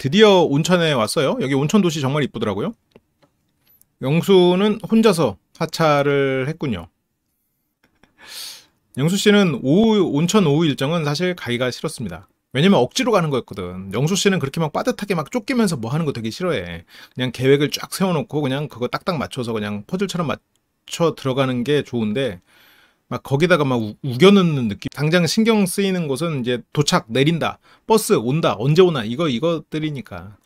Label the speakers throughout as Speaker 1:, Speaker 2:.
Speaker 1: 드디어 온천에 왔어요. 여기 온천 도시 정말 이쁘더라고요. 영수는 혼자서 하차를 했군요. 영수 씨는 온천 오후 일정은 사실 가기가 싫었습니다. 왜냐면 억지로 가는 거였거든. 영수 씨는 그렇게 막 빠듯하게 막 쫓기면서 뭐 하는 거 되게 싫어해. 그냥 계획을 쫙 세워놓고 그냥 그거 딱딱 맞춰서 그냥 퍼즐처럼 맞춰 들어가는 게 좋은데, 막 거기다가 막 우겨 넣는 느낌. 당장 신경 쓰이는 곳은 이제 도착, 내린다, 버스 온다, 언제 오나, 이것들이니까.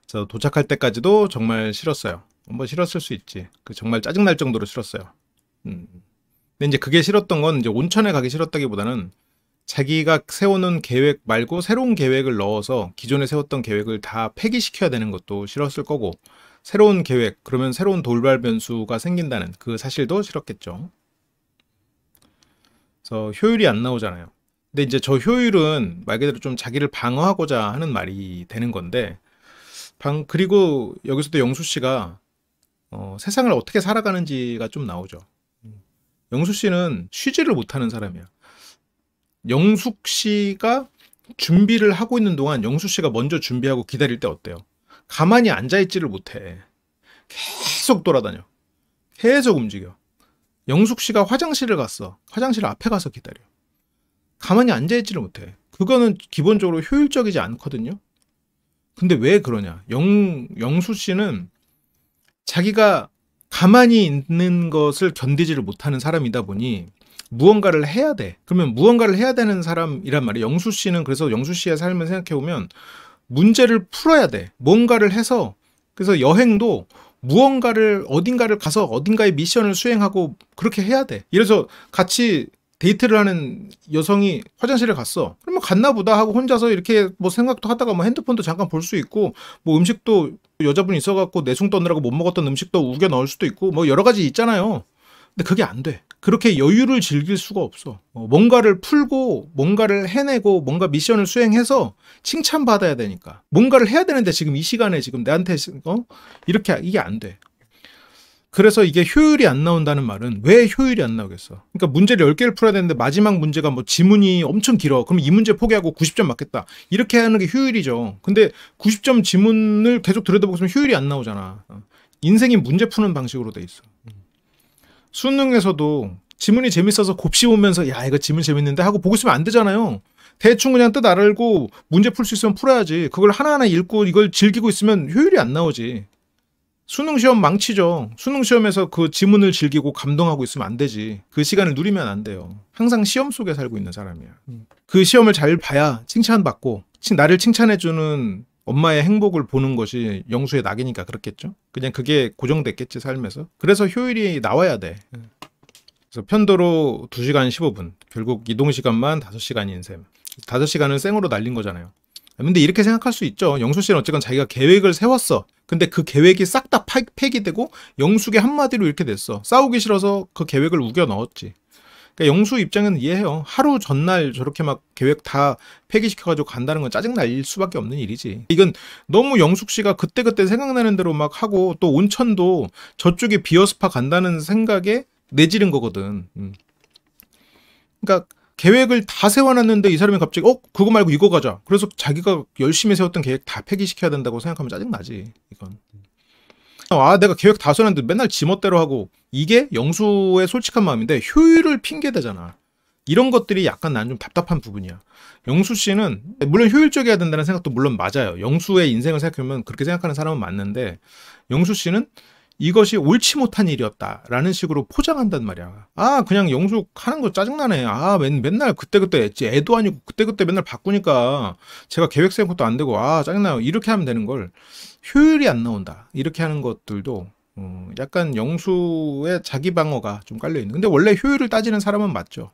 Speaker 1: 그래서 도착할 때까지도 정말 싫었어요. 뭐 싫었을 수 있지. 정말 짜증날 정도로 싫었어요. 근데 이제 그게 싫었던 건 이제 온천에 가기 싫었다기보다는 자기가 세워놓은 계획 말고 새로운 계획을 넣어서 기존에 세웠던 계획을 다 폐기시켜야 되는 것도 싫었을 거고, 새로운 계획, 그러면 새로운 돌발 변수가 생긴다는 그 사실도 싫었겠죠. 그래서 효율이 안 나오잖아요. 근데 이제 저 효율은 말 그대로 좀 자기를 방어하고자 하는 말이 되는 건데, 그리고 여기서도 영수 씨가 세상을 어떻게 살아가는지가 좀 나오죠. 영수 씨는 쉬지를 못하는 사람이야. 영숙 씨가 준비를 하고 있는 동안 영수 씨가 먼저 준비하고 기다릴 때 어때요? 가만히 앉아있지를 못해. 계속 돌아다녀. 계속 움직여. 영숙 씨가 화장실을 갔어. 화장실 앞에 가서 기다려. 가만히 앉아있지를 못해. 그거는 기본적으로 효율적이지 않거든요. 근데 왜 그러냐? 영수 씨는 자기가 가만히 있는 것을 견디지를 못하는 사람이다 보니 무언가를 해야 돼. 그러면 무언가를 해야 되는 사람이란 말이에요. 영수 씨는 그래서 영수 씨의 삶을 생각해보면 문제를 풀어야 돼. 뭔가를 해서, 그래서 여행도 무언가를 어딘가를 가서 어딘가의 미션을 수행하고 그렇게 해야 돼. 이래서 같이 데이트를 하는 여성이 화장실에 갔어. 그러면 갔나 보다 하고 혼자서 이렇게 뭐 생각도 하다가 뭐 핸드폰도 잠깐 볼 수 있고, 뭐 음식도 여자분이 있어갖고 내숭 떠느라고 못 먹었던 음식도 우겨 넣을 수도 있고, 뭐 여러 가지 있잖아요. 근데 그게 안 돼. 그렇게 여유를 즐길 수가 없어. 뭔가를 풀고 뭔가를 해내고 뭔가 미션을 수행해서 칭찬받아야 되니까. 뭔가를 해야 되는데 지금 이 시간에 지금 내한테 이렇게 이게 안 돼. 그래서 이게 효율이 안 나온다는 말은 왜 효율이 안 나오겠어? 그러니까 문제를 10개를 풀어야 되는데 마지막 문제가 뭐 지문이 엄청 길어. 그럼 이 문제 포기하고 90점 맞겠다. 이렇게 하는 게 효율이죠. 근데 90점 지문을 계속 들여다보고 있으면 효율이 안 나오잖아. 인생이 문제 푸는 방식으로 돼 있어. 수능에서도 지문이 재밌어서 곱씹으면서 야 이거 지문 재밌는데 하고 보고 있으면 안 되잖아요. 대충 그냥 뜻 알고 문제 풀 수 있으면 풀어야지. 그걸 하나하나 읽고 이걸 즐기고 있으면 효율이 안 나오지. 수능 시험 망치죠. 수능 시험에서 그 지문을 즐기고 감동하고 있으면 안 되지. 그 시간을 누리면 안 돼요. 항상 시험 속에 살고 있는 사람이야. 그 시험을 잘 봐야 칭찬받고 나를 칭찬해주는 엄마의 행복을 보는 것이 영수의 낙이니까 그렇겠죠. 그냥 그게 고정됐겠지 삶에서. 그래서 효율이 나와야 돼. 그래서 편도로 2시간 15분. 결국 이동시간만 5시간인 셈. 5시간은 생으로 날린 거잖아요. 근데 이렇게 생각할 수 있죠. 영수 씨는 어쨌건 자기가 계획을 세웠어. 근데 그 계획이 싹 다 폐기되고 영숙의 한마디로 이렇게 됐어. 싸우기 싫어서 그 계획을 우겨 넣었지. 그러니까 영수 입장은 이해해요. 하루 전날 저렇게 막 계획 다 폐기시켜가지고 간다는 건 짜증날 수밖에 없는 일이지. 이건 너무 영숙 씨가 그때그때 생각나는 대로 막 하고, 또 온천도 저쪽에 비어스파 간다는 생각에 내지른 거거든. 그러니까 계획을 다 세워놨는데 이 사람이 갑자기 그거 말고 이거 가자. 그래서 자기가 열심히 세웠던 계획 다 폐기시켜야 된다고 생각하면 짜증나지. 이건. 내가 계획 다 세웠는데 맨날 지멋대로 하고, 이게 영수의 솔직한 마음인데 효율을 핑계대잖아. 이런 것들이 약간 난 좀 답답한 부분이야. 영수 씨는 물론 효율적이어야 된다는 생각도 물론 맞아요. 영수의 인생을 생각해보면 그렇게 생각하는 사람은 맞는데, 영수 씨는 이것이 옳지 못한 일이었다라는 식으로 포장한단 말이야. 그냥 영수 하는 거 짜증나네. 맨날 그때그때 애도 아니고 그때그때 맨날 바꾸니까 제가 계획 세운 것도 안 되고 짜증나요. 이렇게 하면 되는 걸 효율이 안 나온다. 이렇게 하는 것들도 약간 영수의 자기 방어가 좀 깔려있는. 근데 원래 효율을 따지는 사람은 맞죠.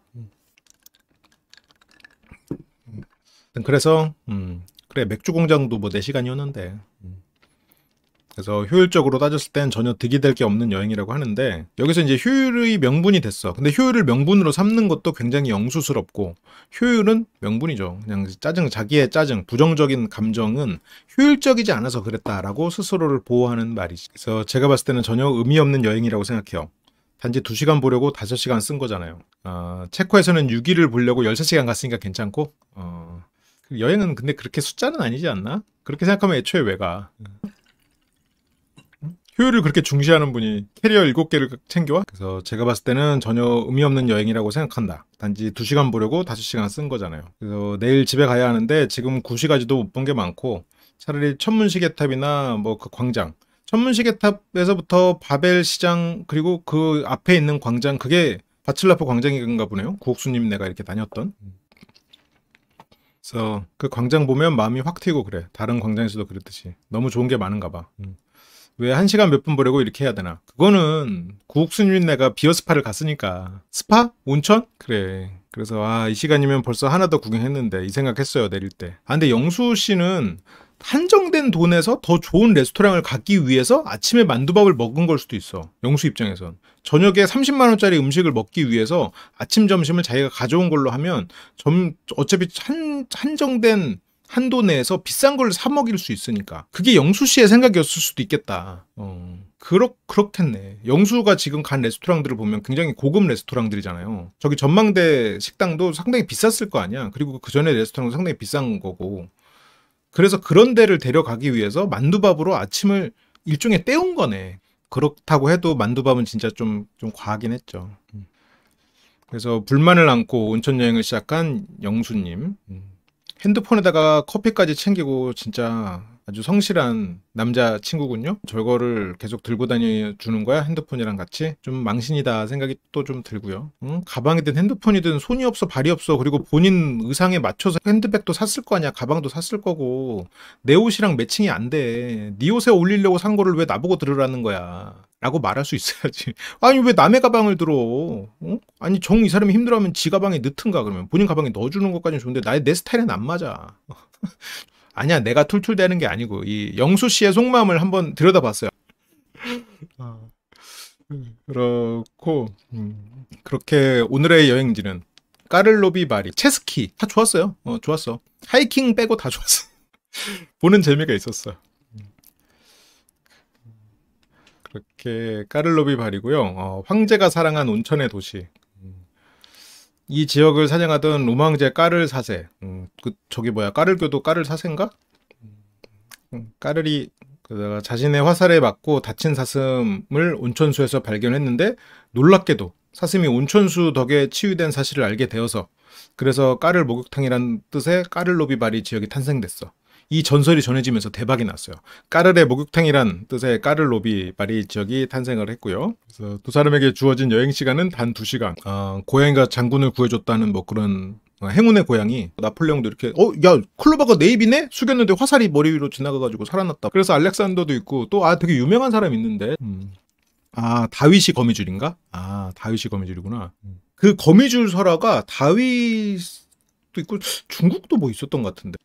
Speaker 1: 그래서 그래 맥주 공장도 뭐 4시간이었는데 그래서 효율적으로 따졌을 땐 전혀 득이 될 게 없는 여행이라고 하는데, 여기서 이제 효율의 명분이 됐어. 근데 효율을 명분으로 삼는 것도 굉장히 영수스럽고, 효율은 명분이죠. 그냥 자기의 짜증, 부정적인 감정은 효율적이지 않아서 그랬다라고 스스로를 보호하는 말이지. 그래서 제가 봤을 때는 전혀 의미 없는 여행이라고 생각해요. 단지 2시간 보려고 5시간 쓴 거잖아요. 체코에서는 6일을 보려고 13시간 갔으니까 괜찮고, 여행은 근데 그렇게 숫자는 아니지 않나? 그렇게 생각하면 애초에 왜 가? 효율을 그렇게 중시하는 분이 캐리어 7개를 챙겨와? 그래서 제가 봤을 때는 전혀 의미 없는 여행이라고 생각한다. 단지 2시간 보려고 5시간 쓴 거잖아요. 그래서 내일 집에 가야 하는데 지금 9시까지도 못 본 게 많고 차라리 천문시계탑이나 뭐 그 광장, 천문시계탑에서부터 바벨 시장 그리고 그 앞에 있는 광장, 그게 바칠라프 광장인가 보네요. 구옥수님 내가 이렇게 다녔던. 그래서 그 광장 보면 마음이 확 트이고 그래. 다른 광장에서도 그랬듯이 너무 좋은 게 많은가 봐. 왜 1시간 몇 분 보려고 이렇게 해야 되나? 그거는 구옥수님 내가 비어스파를 갔으니까. 스파? 온천? 그래. 그래서 이 시간이면 벌써 하나 더 구경했는데 이 생각했어요, 내릴 때. 근데 영수 씨는 한정된 돈에서 더 좋은 레스토랑을 가기 위해서 아침에 만두밥을 먹은 걸 수도 있어. 영수 입장에선. 저녁에 30만 원짜리 음식을 먹기 위해서 아침 점심을 자기가 가져온 걸로 하면 어차피 한정된 한도 내에서 비싼 걸 사 먹일 수 있으니까. 그게 영수 씨의 생각이었을 수도 있겠다. 그렇겠네. 영수가 지금 간 레스토랑들을 보면 굉장히 고급 레스토랑들이잖아요. 저기 전망대 식당도 상당히 비쌌을 거 아니야. 그리고 그 전에 레스토랑도 상당히 비싼 거고. 그래서 그런 데를 데려가기 위해서 만두밥으로 아침을 일종의 때운 거네. 그렇다고 해도 만두밥은 진짜 좀 과하긴 했죠. 그래서 불만을 안고 온천 여행을 시작한 영수님. 핸드폰에다가 커피까지 챙기고 진짜 아주 성실한 남자친구군요. 저거를 계속 들고 다녀주는 거야, 핸드폰이랑 같이. 좀 망신이다 생각이 또 좀 들고요. 가방이든 핸드폰이든 손이 없어 발이 없어. 그리고 본인 의상에 맞춰서 핸드백도 샀을 거 아니야. 가방도 샀을 거고. 내 옷이랑 매칭이 안 돼. 네 옷에 어울리려고 산 거를 왜 나보고 들으라는 거야 라고 말할 수 있어야지. 아니 왜 남의 가방을 들어? 아니 이 사람이 힘들어하면 지 가방에 넣든가. 그러면 본인 가방에 넣어주는 것까지는 좋은데 내 스타일은 안 맞아. 아니야, 내가 툴툴대는 게 아니고 이 영수 씨의 속마음을 한번 들여다봤어요. 그렇고 그렇게 오늘의 여행지는 까를로비 바리, 체스키 다 좋았어요. 좋았어. 하이킹 빼고 다 좋았어. 보는 재미가 있었어. 그렇게 까를로비 바리고요. 황제가 사랑한 온천의 도시. 이 지역을 사냥하던 로마황제 까를 4세. 저기 뭐야, 까를교도 까를 4세인가? 까를이 그러다가 자신의 화살에 맞고 다친 사슴을 온천수에서 발견했는데 놀랍게도 사슴이 온천수 덕에 치유된 사실을 알게 되어서, 그래서 까를 목욕탕이란 뜻의 까를로비 바리 지역이 탄생됐어. 이 전설이 전해지면서 대박이 났어요. 까르의 목욕탕이란 뜻의 까를로비 바리 지역이 탄생을 했고요. 그래서 두 사람에게 주어진 여행 시간은 단 2시간. 고양이가 장군을 구해줬다는 뭐 그런 행운의 고양이. 나폴레옹도 이렇게 야 클로바가 내 입이네? 숙였는데 화살이 머리 위로 지나가가지고 살아났다. 그래서 알렉산더도 있고 또 되게 유명한 사람 있는데 다윗이 거미줄인가? 다윗이 거미줄이구나. 그 거미줄 설화가 다윗도 있고 중국도 뭐 있었던 것 같은데.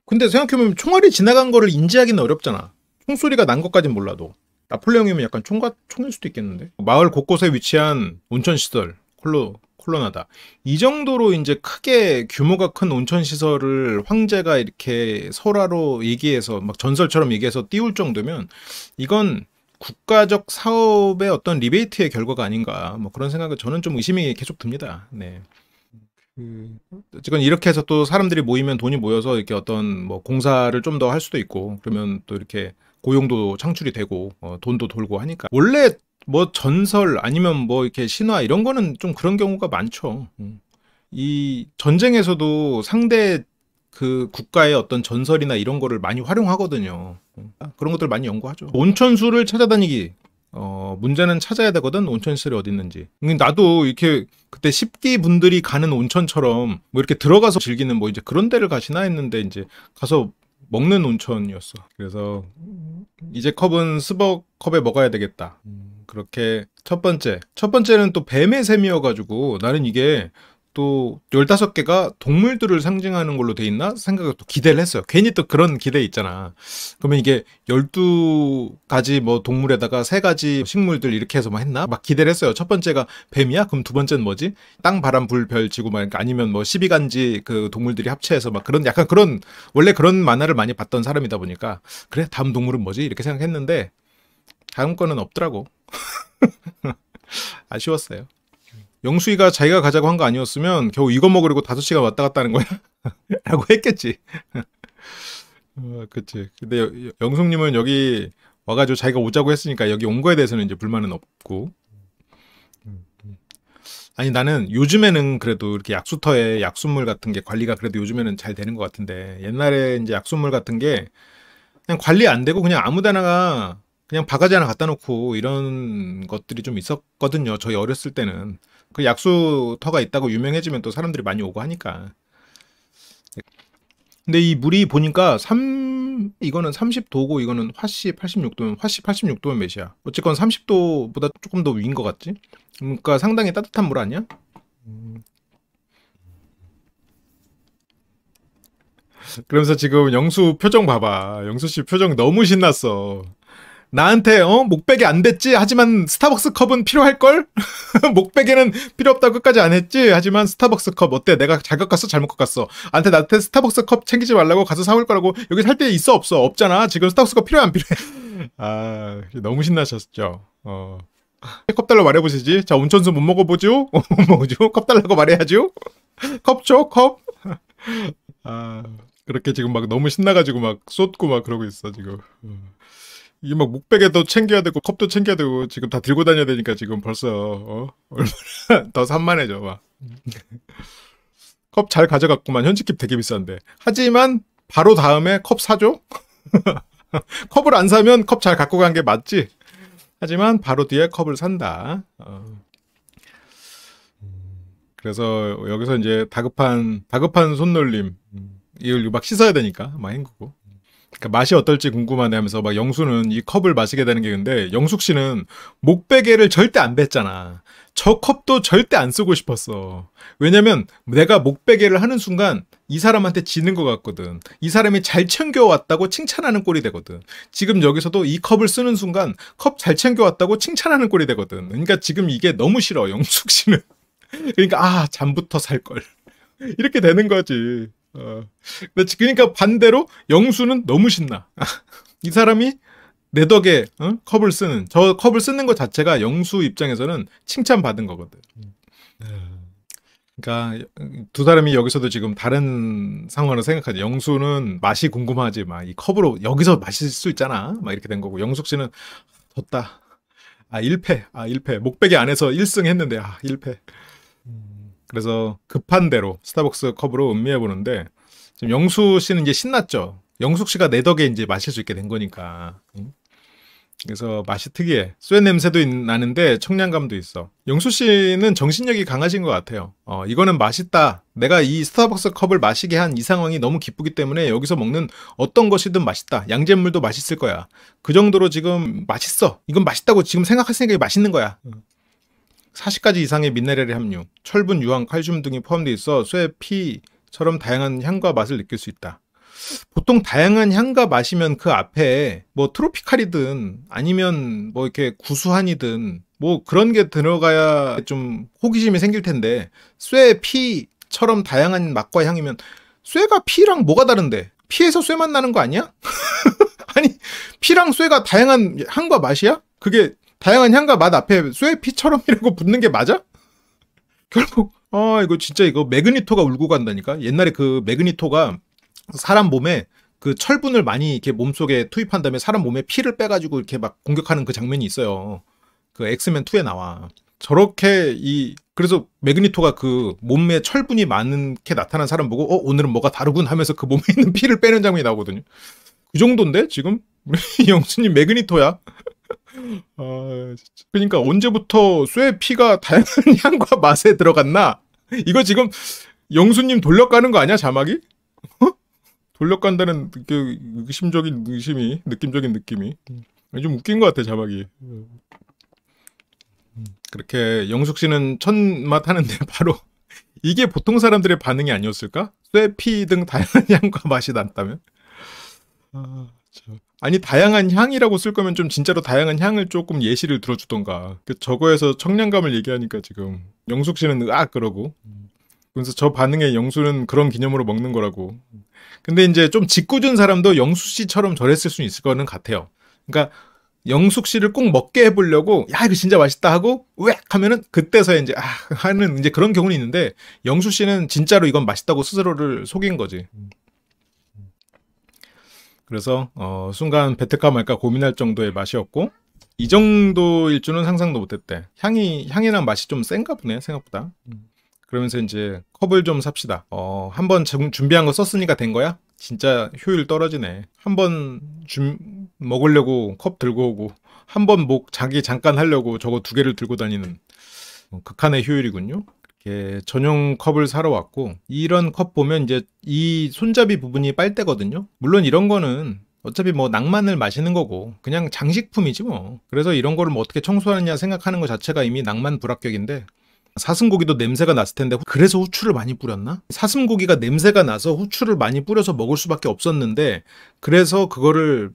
Speaker 1: 근데 생각해보면 총알이 지나간 거를 인지하기는 어렵잖아. 총소리가 난 것까진 몰라도. 나폴레옹이면 약간 총일 수도 있겠는데. 마을 곳곳에 위치한 온천시설, 콜로나다. 이 정도로 이제 크게 규모가 큰 온천시설을 황제가 이렇게 설화로 얘기해서 막 전설처럼 얘기해서 띄울 정도면 이건 국가적 사업의 어떤 리베이트의 결과가 아닌가. 뭐 그런 생각을 저는 좀 의심이 계속 듭니다. 네. 어쨌건 이렇게 해서 또 사람들이 모이면 돈이 모여서 이렇게 어떤 뭐 공사를 좀 더 할 수도 있고, 그러면 또 이렇게 고용도 창출이 되고 돈도 돌고 하니까. 원래 뭐 전설 아니면 뭐 이렇게 신화 이런 거는 좀 그런 경우가 많죠. 이 전쟁에서도 상대 그 국가의 어떤 전설이나 이런 거를 많이 활용하거든요. 그런 것들 많이 연구하죠. 온천수를 찾아다니기. 문제는 찾아야 되거든, 온천시설이 어디 있는지. 나도 이렇게 그때 10기 분들이 가는 온천처럼 뭐 이렇게 들어가서 즐기는 뭐 이제 그런 데를 가시나 했는데 이제 가서 먹는 온천이었어. 그래서 이제 컵은 스벅컵에 먹어야 되겠다. 그렇게 첫 번째는 또 뱀의 셈이어가지고 나는 이게 또 15개가 동물들을 상징하는 걸로 돼 있나 생각을 또 기대를 했어요. 괜히 또 그런 기대 있잖아. 그러면 이게 12가지 뭐 동물에다가 3가지 식물들 이렇게 해서 뭐 했나? 막 기대를 했어요. 첫 번째가 뱀이야? 그럼 두 번째는 뭐지? 땅, 바람, 불, 별, 지구 막 아니면 뭐 12가지 그 동물들이 합체해서 막 그런 약간 그런 원래 그런 만화를 많이 봤던 사람이다 보니까 그래 다음 동물은 뭐지? 이렇게 생각했는데 다음 거는 없더라고. 아쉬웠어요. 영수이가 자기가 가자고 한 거 아니었으면 겨우 이거 먹으려고 5시간 왔다 갔다 하는 거야. 라고 했겠지. 그치. 근데 영숙님은 여기 와가지고 자기가 오자고 했으니까 여기 온 거에 대해서는 이제 불만은 없고. 아니 나는 요즘에는 그래도 이렇게 약수터에 약수물 같은 게 관리가 그래도 요즘에는 잘 되는 것 같은데 옛날에 이제 약수물 같은 게 그냥 관리 안 되고 그냥 아무데나가 그냥 바가지 하나 갖다 놓고 이런 것들이 좀 있었거든요. 저희 어렸을 때는. 그 약수터가 있다고 유명해지면 또 사람들이 많이 오고 하니까. 근데 이 물이 보니까 이거는 30도고 이거는 화씨 86도면 화씨 86도면 몇이야? 어쨌건 30도보다 조금 더 위인 것 같지? 그러니까 상당히 따뜻한 물 아니야? 그러면서 지금 영수 표정 봐봐. 영수 씨 표정 너무 신났어. 나한테 목베개 안 됐지? 하지만 스타벅스 컵은 필요할걸? 목베개는 필요 없다고 끝까지 안 했지? 하지만 스타벅스 컵 어때? 내가 잘 깎았어? 잘못 깎았어? 나한테 스타벅스 컵 챙기지 말라고 가서 사올 거라고 여기 살 때 있어 없어? 없잖아. 지금 스타벅스 컵 필요해 안 필요해? 아 너무 신나셨죠. 컵 달라고 말해보시지. 자 온천수 못 먹어보죠? 못 먹어죠? 컵 달라고 말해야죠? 컵 줘? 컵? 아 그렇게 지금 막 너무 신나가지고 막 쏟고 막 그러고 있어 지금. 이게 막 목베개도 챙겨야 되고 컵도 챙겨야 되고 지금 다 들고 다녀야 되니까 지금 벌써 얼마나 더 산만해져 막. 컵 잘 가져갔구만. 현지값 되게 비싼데. 하지만 바로 다음에 컵 사줘? 컵을 안 사면 컵 잘 갖고 간 게 맞지? 하지만 바로 뒤에 컵을 산다. 그래서 여기서 이제 다급한 손놀림. 이걸 막 씻어야 되니까 막 헹구고. 그러니까 맛이 어떨지 궁금하네 하면서 막 영수는 이 컵을 마시게 되는 게 근데 영숙 씨는 목베개를 절대 안 뱉잖아. 저 컵도 절대 안 쓰고 싶었어. 왜냐면 내가 목베개를 하는 순간 이 사람한테 지는 것 같거든. 이 사람이 잘 챙겨왔다고 칭찬하는 꼴이 되거든. 지금 여기서도 이 컵을 쓰는 순간 컵 잘 챙겨왔다고 칭찬하는 꼴이 되거든. 그러니까 지금 이게 너무 싫어 영숙 씨는. 그러니까 잠부터 살 걸. 이렇게 되는 거지. 그러니까 반대로 영수는 너무 신나. 이 사람이 내 덕에 컵을 쓰는 저 컵을 쓰는 것 자체가 영수 입장에서는 칭찬받은 거거든. 그러니까 두 사람이 여기서도 지금 다른 상황으로 생각하지. 영수는 맛이 궁금하지. 막 이 컵으로 여기서 마실 수 있잖아. 막 이렇게 된 거고 영숙 씨는 졌다. 1패. 목베개 안에서 1승 했는데 1패. 그래서 급한 대로 스타벅스 컵으로 음미해 보는데 지금 영수 씨는 이제 신났죠. 영숙 씨가 내 덕에 이제 마실 수 있게 된 거니까. 그래서 맛이 특이해. 쇠 냄새도 나는데 청량감도 있어. 영수 씨는 정신력이 강하신 것 같아요. 이거는 맛있다. 내가 이 스타벅스 컵을 마시게 한 이 상황이 너무 기쁘기 때문에 여기서 먹는 어떤 것이든 맛있다. 양잿물도 맛있을 거야. 그 정도로 지금 맛있어. 이건 맛있다고 지금 생각할 생각이 맛있는 거야. 40가지 이상의 미네랄의 함유, 철분, 유황, 칼슘 등이 포함되어 있어 쇠, 피처럼 다양한 향과 맛을 느낄 수 있다. 보통 다양한 향과 맛이면 그 앞에 뭐 트로피칼이든 아니면 뭐 이렇게 구수한이든 뭐 그런 게 들어가야 좀 호기심이 생길 텐데 쇠, 피처럼 다양한 맛과 향이면 쇠가 피랑 뭐가 다른데? 피에서 쇠맛 나는 거 아니야? 아니 피랑 쇠가 다양한 향과 맛이야? 그게 다양한 향과 맛 앞에 쇠 피처럼이라고 붙는 게 맞아? 결국 이거 진짜 이거 매그니토가 울고 간다니까. 옛날에 그 매그니토가 사람 몸에 그 철분을 많이 이렇게 몸속에 투입한 다음에 사람 몸에 피를 빼가지고 이렇게 막 공격하는 그 장면이 있어요. 그 엑스맨 2에 나와. 저렇게 그래서 매그니토가 그 몸에 철분이 많게 나타난 사람 보고 오늘은 뭐가 다르군 하면서 그 몸에 있는 피를 빼는 장면이 나오거든요. 그 정도인데 지금 영수님 매그니토야. 그러니까 언제부터 쇠 피가 다양한 향과 맛에 들어갔나? 이거 지금 영수님 돌려가는 거 아니야 자막이? 돌려간다는 그 느낌적인 느낌이 좀 웃긴 것 같아 자막이. 그렇게 영숙 씨는 첫맛 하는데 바로 이게 보통 사람들의 반응이 아니었을까? 쇠 피 등 다양한 향과 맛이 났다면? 아니 다양한 향이라고 쓸 거면 좀 진짜로 다양한 향을 조금 예시를 들어주던가. 저거에서 청량감을 얘기하니까 지금 영숙 씨는 으악 그러고. 그래서 저 반응에 영수는 그런 기념으로 먹는 거라고. 근데 이제 좀 짓궂은 사람도 영수 씨처럼 저랬을 수 있을 거는 같아요. 그러니까 영숙 씨를 꼭 먹게 해보려고 야 이거 진짜 맛있다 하고 왜 하면은 그때서야 이제 하는 이제 그런 경우는 있는데 영숙 씨는 진짜로 이건 맛있다고 스스로를 속인 거지. 그래서 순간 뱉을까 말까 고민할 정도의 맛이었고 이 정도일 줄은 상상도 못했대. 향이랑 맛이 좀 센가 보네 생각보다. 그러면서 이제 컵을 좀 삽시다. 한번 준비한 거 썼으니까 된 거야? 진짜 효율 떨어지네. 한번 먹으려고 컵 들고 오고 한 번 자기 잠깐 하려고 저거 2개를 들고 다니는 극한의 효율이군요. 이렇게 전용 컵을 사러 왔고 이런 컵 보면 이제 이 손잡이 부분이 빨대거든요. 물론 이런 거는 어차피 뭐 낭만을 마시는 거고 그냥 장식품이지 뭐. 그래서 이런 거를 뭐 어떻게 청소하느냐 생각하는 것 자체가 이미 낭만 불합격인데 사슴고기도 냄새가 났을 텐데 그래서 후추를 많이 뿌렸나? 사슴고기가 냄새가 나서 후추를 많이 뿌려서 먹을 수밖에 없었는데 그래서 그거를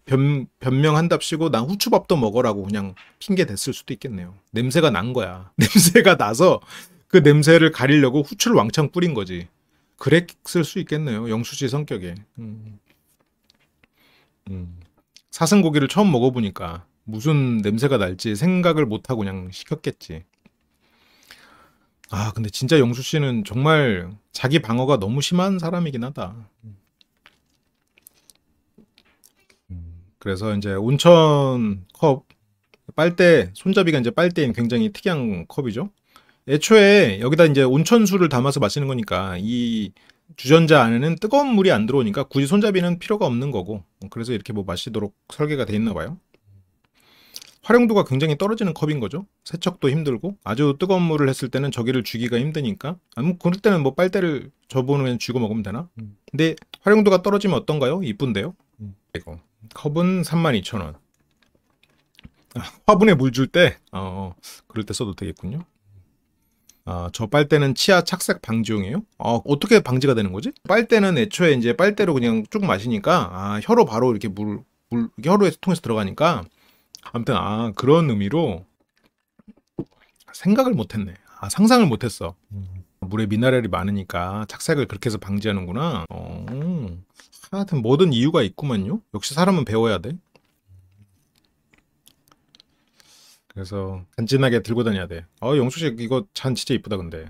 Speaker 1: 변명한답시고 난 후추밥도 먹어라고 그냥 핑계 댔을 수도 있겠네요. 냄새가 난 거야. 냄새가 나서 그 냄새를 가리려고 후추를 왕창 뿌린 거지. 그랬을 수 있겠네요. 영수 씨 성격에. 사슴고기를 처음 먹어보니까 무슨 냄새가 날지 생각을 못하고 그냥 시켰겠지. 근데 진짜 영수 씨는 정말 자기 방어가 너무 심한 사람이긴 하다. 그래서 이제 온천 컵, 빨대, 손잡이가 이제 빨대인 굉장히 특이한 컵이죠. 애초에 여기다 이제 온천수를 담아서 마시는 거니까 이 주전자 안에는 뜨거운 물이 안 들어오니까 굳이 손잡이는 필요가 없는 거고 그래서 이렇게 뭐 마시도록 설계가 돼 있나 봐요. 활용도가 굉장히 떨어지는 컵인 거죠. 세척도 힘들고 아주 뜨거운 물을 했을 때는 저기를 쥐기가 힘드니까 그럴 때는 뭐 빨대를 저분은 그냥 쥐고 먹으면 되나? 근데 활용도가 떨어지면 어떤가요? 이쁜데요? 이거 컵은 32,000원. 화분에 물 줄 때 그럴 때 써도 되겠군요. 저 빨대는 치아 착색 방지용이에요? 어떻게 방지가 되는 거지? 빨대는 애초에 이제 빨대로 그냥 쭉 마시니까 혀로 바로 이렇게 혀로 통해서 들어가니까 아무튼 그런 의미로 생각을 못했네. 상상을 못했어. 물에 미네랄이 많으니까 착색을 그렇게 해서 방지하는구나. 하여튼 뭐든 이유가 있구만요. 역시 사람은 배워야 돼. 그래서 간지나게 들고 다녀야 돼. 영수씨 이거 잔 진짜 이쁘다 근데.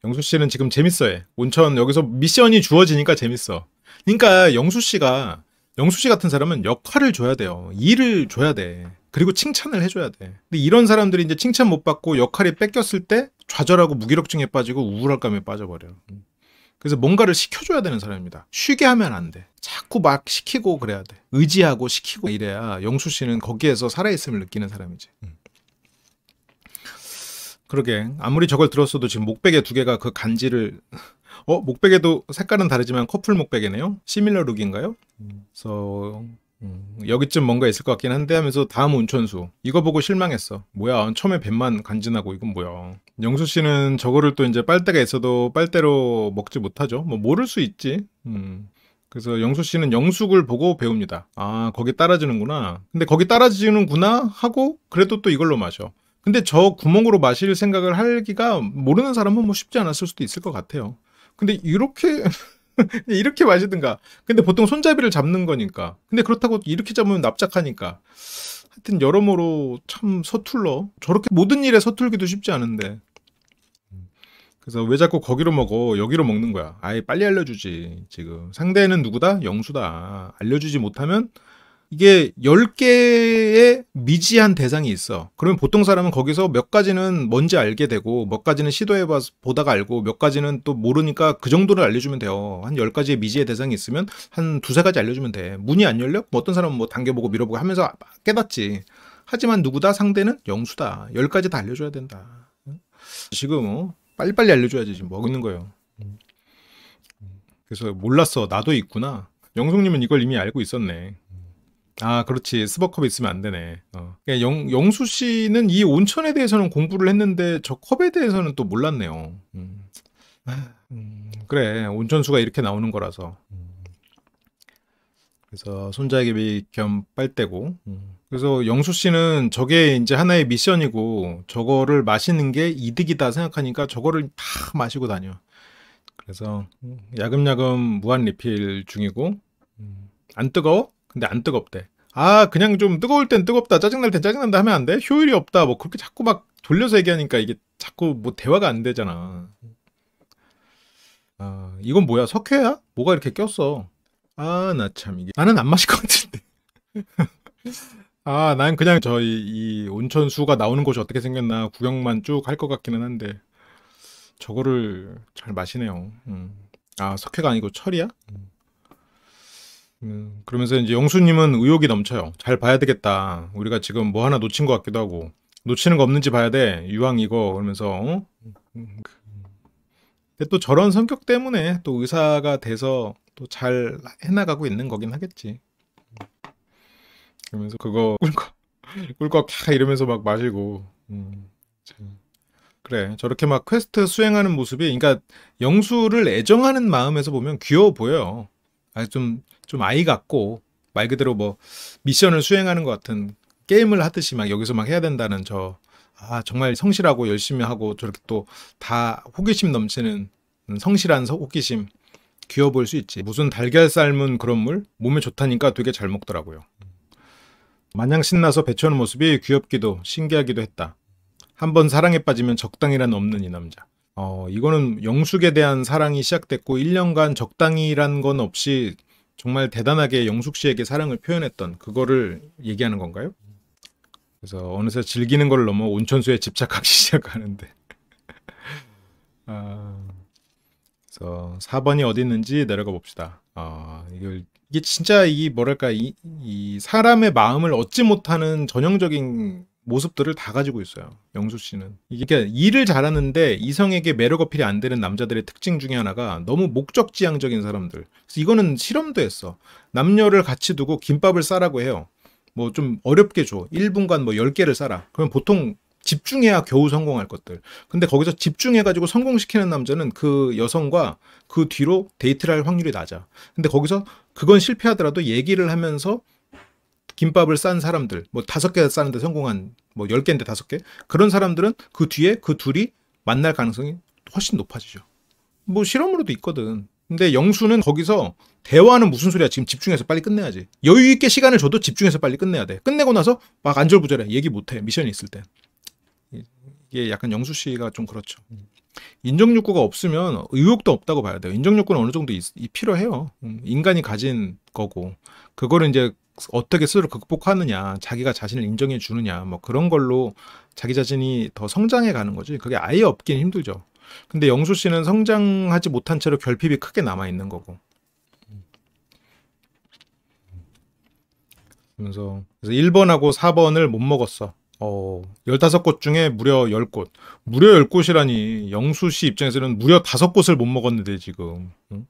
Speaker 1: 영수씨는 지금 재밌어해. 온천 여기서 미션이 주어지니까 재밌어. 그러니까 영수씨 같은 사람은 역할을 줘야 돼요. 일을 줘야 돼. 그리고 칭찬을 해줘야 돼. 근데 이런 사람들이 이제 칭찬 못 받고 역할이 뺏겼을 때 좌절하고 무기력증에 빠지고 우울감에 빠져버려. 그래서 뭔가를 시켜줘야 되는 사람입니다. 쉬게 하면 안 돼. 자꾸 막 시키고 그래야 돼. 의지하고 시키고 이래야 영수 씨는 거기에서 살아있음을 느끼는 사람이지. 그러게 아무리 저걸 들었어도 지금 목베개 2개가 그 간지를 목베개도 색깔은 다르지만 커플 목베개네요. 시밀러 룩인가요? 그래서 여기쯤 뭔가 있을 것 같긴 한데 하면서 다음 온천수 이거 보고 실망했어. 뭐야 처음에 뱃만 간지나고 이건 뭐야. 영수 씨는 저거를 또 이제 빨대가 있어도 빨대로 먹지 못하죠. 뭐 모를 수 있지. 그래서 영수 씨는 영숙을 보고 배웁니다. 거기 따라지는구나. 근데 거기 따라지는구나 하고 그래도 또 이걸로 마셔. 근데 저 구멍으로 마실 생각을 하기가 모르는 사람은 뭐 쉽지 않았을 수도 있을 것 같아요. 근데 이렇게 마시든가. 근데 보통 손잡이를 잡는 거니까. 근데 그렇다고 이렇게 잡으면 납작하니까. 하여튼 여러모로 참 서툴러. 저렇게 모든 일에 서툴기도 쉽지 않은데. 그래서 왜 자꾸 거기로 먹어? 여기로 먹는 거야. 아예 빨리 알려주지. 지금 상대는 누구다? 영수다. 알려주지 못하면 이게 10개의 미지한 대상이 있어. 그러면 보통 사람은 거기서 몇 가지는 뭔지 알게 되고 몇 가지는 보다가 알고 몇 가지는 또 모르니까 그 정도를 알려주면 돼요. 한 10가지의 미지의 대상이 있으면 한 2-3가지 알려주면 돼. 문이 안 열려? 뭐 어떤 사람은 뭐 당겨보고 밀어보고 하면서 깨닫지. 하지만 누구다? 상대는 영수다. 10가지 다 알려줘야 된다. 지금 빨리빨리 알려줘야지 지금 먹는 거예요. 그래서 몰랐어. 나도 있구나. 영숙님은 이걸 이미 알고 있었네. 그렇지. 스버컵 있으면 안 되네. 그러니까 영수 씨는 이 온천에 대해서는 공부를 했는데 저 컵에 대해서는 또 몰랐네요. 그래. 온천수가 이렇게 나오는 거라서. 그래서 손잡이 겸 빨대고. 그래서 영수 씨는 저게 이제 하나의 미션이고 저거를 마시는 게 이득이다 생각하니까 저거를 다 마시고 다녀. 그래서 야금야금 무한 리필 중이고 안 뜨거워? 근데 안 뜨겁대. 아, 그냥 좀 뜨거울 땐 뜨겁다, 짜증날 땐 짜증난다 하면 안 돼? 효율이 없다, 뭐 그렇게 자꾸 막 돌려서 얘기하니까 이게 자꾸 뭐 대화가 안 되잖아. 아, 이건 뭐야? 석회야? 뭐가 이렇게 꼈어? 아, 나 참 이게 나는 안 마실 것 같은데. 아, 난 그냥 이 온천수가 나오는 곳이 어떻게 생겼나 구경만 쭉 할 것 같기는 한데 저거를 잘 마시네요. 아, 석회가 아니고 철이야? 그러면서 이제 영수님은 의욕이 넘쳐요. 잘 봐야 되겠다. 우리가 지금 뭐 하나 놓친 것 같기도 하고. 놓치는 거 없는지 봐야 돼. 유황 이거. 그러면서, 어? 근데 또 저런 성격 때문에 또 의사가 돼서 또 잘 해나가고 있는 거긴 하겠지. 그러면서 그거 꿀꺽 캬 이러면서 막 마시고. 참. 그래. 저렇게 막 퀘스트 수행하는 모습이, 그러니까 영수를 애정하는 마음에서 보면 귀여워 보여요. 아, 좀 아이 같고, 말 그대로 뭐, 미션을 수행하는 것 같은 게임을 하듯이 막 여기서 막 해야 된다는 정말 성실하고 열심히 하고 저렇게 또 다 호기심 넘치는 성실한 호기심, 귀여워 보일 수 있지. 무슨 달걀 삶은 그런 물? 몸에 좋다니까 되게 잘 먹더라고요. 마냥 신나서 배추하는 모습이 귀엽기도 신기하기도 했다. 한번 사랑에 빠지면 적당이란 없는 이 남자. 이거는 영숙에 대한 사랑이 시작됐고 1년간 적당이란 건 없이 정말 대단하게 영숙 씨에게 사랑을 표현했던 그거를 얘기하는 건가요? 그래서 어느새 즐기는 걸 넘어 온천수에 집착하기 시작하는데. 아, 그래서 4번이 어디 있는지 내려가 봅시다. 이게 진짜 이 뭐랄까 이 사람의 마음을 얻지 못하는 전형적인 모습들을 다 가지고 있어요. 영수 씨는. 이게 일을 잘하는데 이성에게 매력 어필이 안 되는 남자들의 특징 중에 하나가 너무 목적지향적인 사람들. 그래서 이거는 실험도 했어. 남녀를 같이 두고 김밥을 싸라고 해요. 뭐 좀 어렵게 줘. 1분간 뭐 10개를 싸라. 그럼 보통 집중해야 겨우 성공할 것들. 근데 거기서 집중해가지고 성공시키는 남자는 그 여성과 그 뒤로 데이트를 할 확률이 낮아. 근데 거기서 그건 실패하더라도 얘기를 하면서 김밥을 싼 사람들, 뭐 5개 싸는데 성공한, 뭐 10개인데 5개? 그런 사람들은 그 뒤에 그 둘이 만날 가능성이 훨씬 높아지죠. 뭐 실험으로도 있거든. 근데 영수는 거기서 대화는 무슨 소리야. 지금 집중해서 빨리 끝내야지. 여유 있게 시간을 줘도 집중해서 빨리 끝내야 돼. 끝내고 나서 막 안절부절해. 얘기 못해. 미션이 있을 때. 이게 약간 영수 씨가 좀 그렇죠. 인정 욕구가 없으면 의욕도 없다고 봐야 돼요. 인정 욕구는 어느 정도 필요해요. 인간이 가진 거고 그거를 이제 어떻게 스스로 극복하느냐, 자기가 자신을 인정해 주느냐, 뭐 그런 걸로 자기 자신이 더 성장해 가는 거지. 그게 아예 없긴 힘들죠. 근데 영수 씨는 성장하지 못한 채로 결핍이 크게 남아 있는 거고. 그래서 1번하고 4번을 못 먹었어. 15곳 중에 무려 10곳. 무려 10곳이라니 영수 씨 입장에서는 무려 5곳을 못 먹었는데 지금. 응?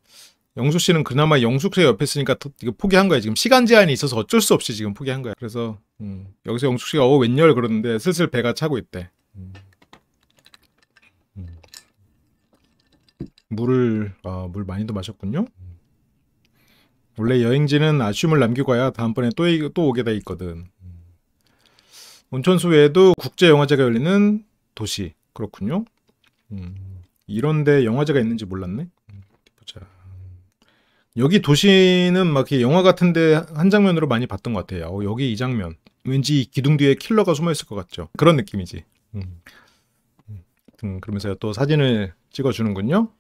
Speaker 1: 영수 씨는 그나마 영숙 씨 옆에 있으니까 이거 포기한 거야. 지금 시간 제한이 있어서 어쩔 수 없이 지금 포기한 거야. 그래서 여기서 영숙 씨가 웬열 그러는데 슬슬 배가 차고 있대. 물 많이도 마셨군요. 원래 여행지는 아쉬움을 남기고 가야 다음번에 또 오게 돼 있거든. 온천수 외에도 국제영화제가 열리는 도시. 그렇군요. 이런데 영화제가 있는지 몰랐네. 보자. 여기 도시는 막 영화 같은데 한 장면으로 많이 봤던 것 같아요. 여기 이 장면. 왠지 기둥 뒤에 킬러가 숨어 있을 것 같죠. 그런 느낌이지. 그러면서 또 사진을 찍어주는군요.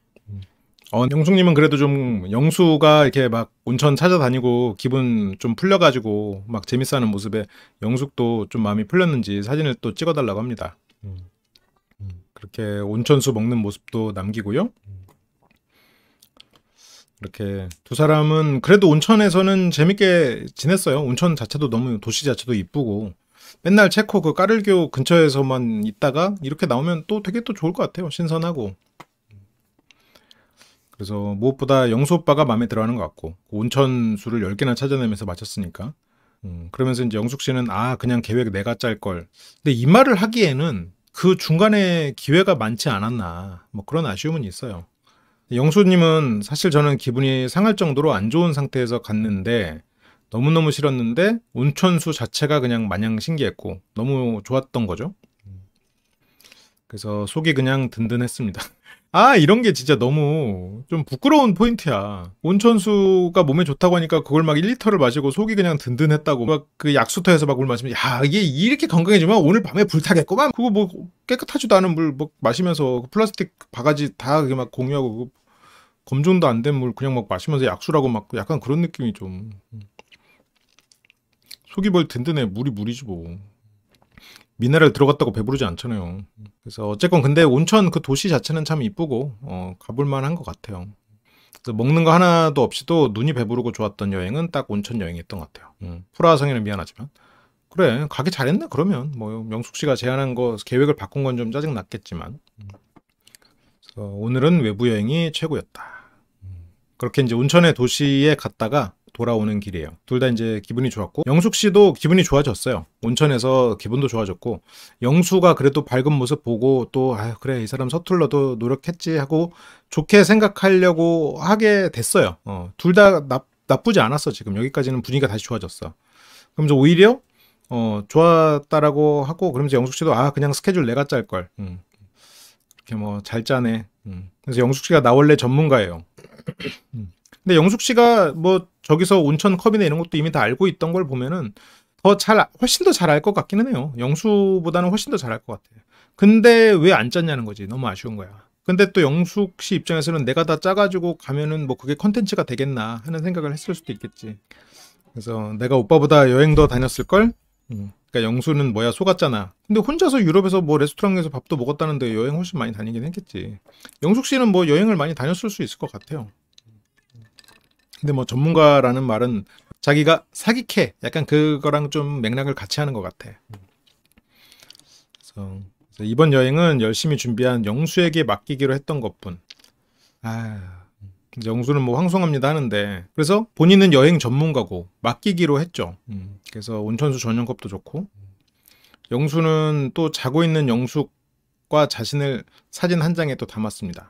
Speaker 1: 영숙님은 그래도 좀 영수가 이렇게 막 온천 찾아다니고 기분 좀 풀려가지고 막 재밌어하는 모습에 영숙도 좀 마음이 풀렸는지 사진을 또 찍어달라고 합니다. 그렇게 온천수 먹는 모습도 남기고요. 이렇게 두 사람은 그래도 온천에서는 재밌게 지냈어요. 온천 자체도 너무 도시 자체도 이쁘고 맨날 체코 그 까를교 근처에서만 있다가 이렇게 나오면 또 되게 또 좋을 것 같아요. 신선하고. 그래서 무엇보다 영수 오빠가 마음에 들어하는 것 같고 온천수를 10개나 찾아내면서 마쳤으니까 그러면서 이제 영숙 씨는 그냥 계획 내가 짤 걸. 근데 이 말을 하기에는 그 중간에 기회가 많지 않았나 뭐 그런 아쉬움은 있어요. 영수님은 사실 저는 기분이 상할 정도로 안 좋은 상태에서 갔는데 너무너무 싫었는데 온천수 자체가 그냥 마냥 신기했고 너무 좋았던 거죠. 그래서 속이 그냥 든든했습니다. 이런 게 진짜 너무 좀 부끄러운 포인트야. 온천수가 몸에 좋다고 하니까 그걸 막 1리터를 마시고 속이 그냥 든든했다고 막 그 약수터에서 막 물 마시면 야 이게 이렇게 건강해지면 오늘 밤에 불타겠구만. 그거 뭐 깨끗하지도 않은 물 뭐 마시면서 그 플라스틱 바가지 다 그게 막 공유하고 검존도 안 된 물 그냥 막 마시면서 약수라고 막 약간 그런 느낌이 좀 속이 뭘 든든해. 물이 물이지 뭐. 미네랄 들어갔다고 배부르지 않잖아요. 그래서 어쨌건 근데 온천 그 도시 자체는 참 이쁘고 가볼 만한 것 같아요. 그래서 먹는 거 하나도 없이도 눈이 배부르고 좋았던 여행은 딱 온천 여행이었던 것 같아요. 프라하성에는 미안하지만 그래 가기 잘했네. 그러면 뭐 명숙 씨가 제안한 거 계획을 바꾼 건 좀 짜증 났겠지만 그래서 오늘은 외부 여행이 최고였다. 그렇게 이제 온천의 도시에 갔다가 돌아오는 길이에요. 둘 다 이제 기분이 좋았고 영숙 씨도 기분이 좋아졌어요. 온천에서 기분도 좋아졌고 영수가 그래도 밝은 모습 보고 또 그래 이 사람 서툴러도 노력했지 하고 좋게 생각하려고 하게 됐어요. 둘 다 나쁘지 않았어. 지금 여기까지는 분위기가 다시 좋아졌어. 그러면서 오히려 좋았다라고 하고 그러면서 영숙 씨도 그냥 스케줄 내가 짤 걸. 이렇게 뭐 잘 짜네. 그래서 영숙 씨가 나 원래 전문가예요. 근데 영숙 씨가 뭐 저기서 온천 컵이나 이런 것도 이미 다 알고 있던 걸 보면은 훨씬 더 잘 알 것 같기는 해요. 영수보다는 훨씬 더 잘 알 것 같아요. 근데 왜 안 짰냐는 거지. 너무 아쉬운 거야. 근데 또 영숙 씨 입장에서는 내가 다 짜가지고 가면은 뭐 그게 컨텐츠가 되겠나 하는 생각을 했을 수도 있겠지. 그래서 내가 오빠보다 여행 더 다녔을 걸. 그러니까 영수는 뭐야 속았잖아. 근데 혼자서 유럽에서 뭐 레스토랑에서 밥도 먹었다는데 여행 훨씬 많이 다니긴 했겠지. 영숙 씨는 뭐 여행을 많이 다녔을 수 있을 것 같아요. 근데 뭐 전문가라는 말은 자기가 사기캐 약간 그거랑 좀 맥락을 같이 하는 것 같아. 그래서 이번 여행은 열심히 준비한 영수에게 맡기기로 했던 것뿐. 영수는 뭐 황송합니다 하는데 그래서 본인은 여행 전문가고 맡기기로 했죠. 그래서 온천수 전용컵도 좋고 영수는 또 자고 있는 영숙과 자신을 사진 한 장에 또 담았습니다.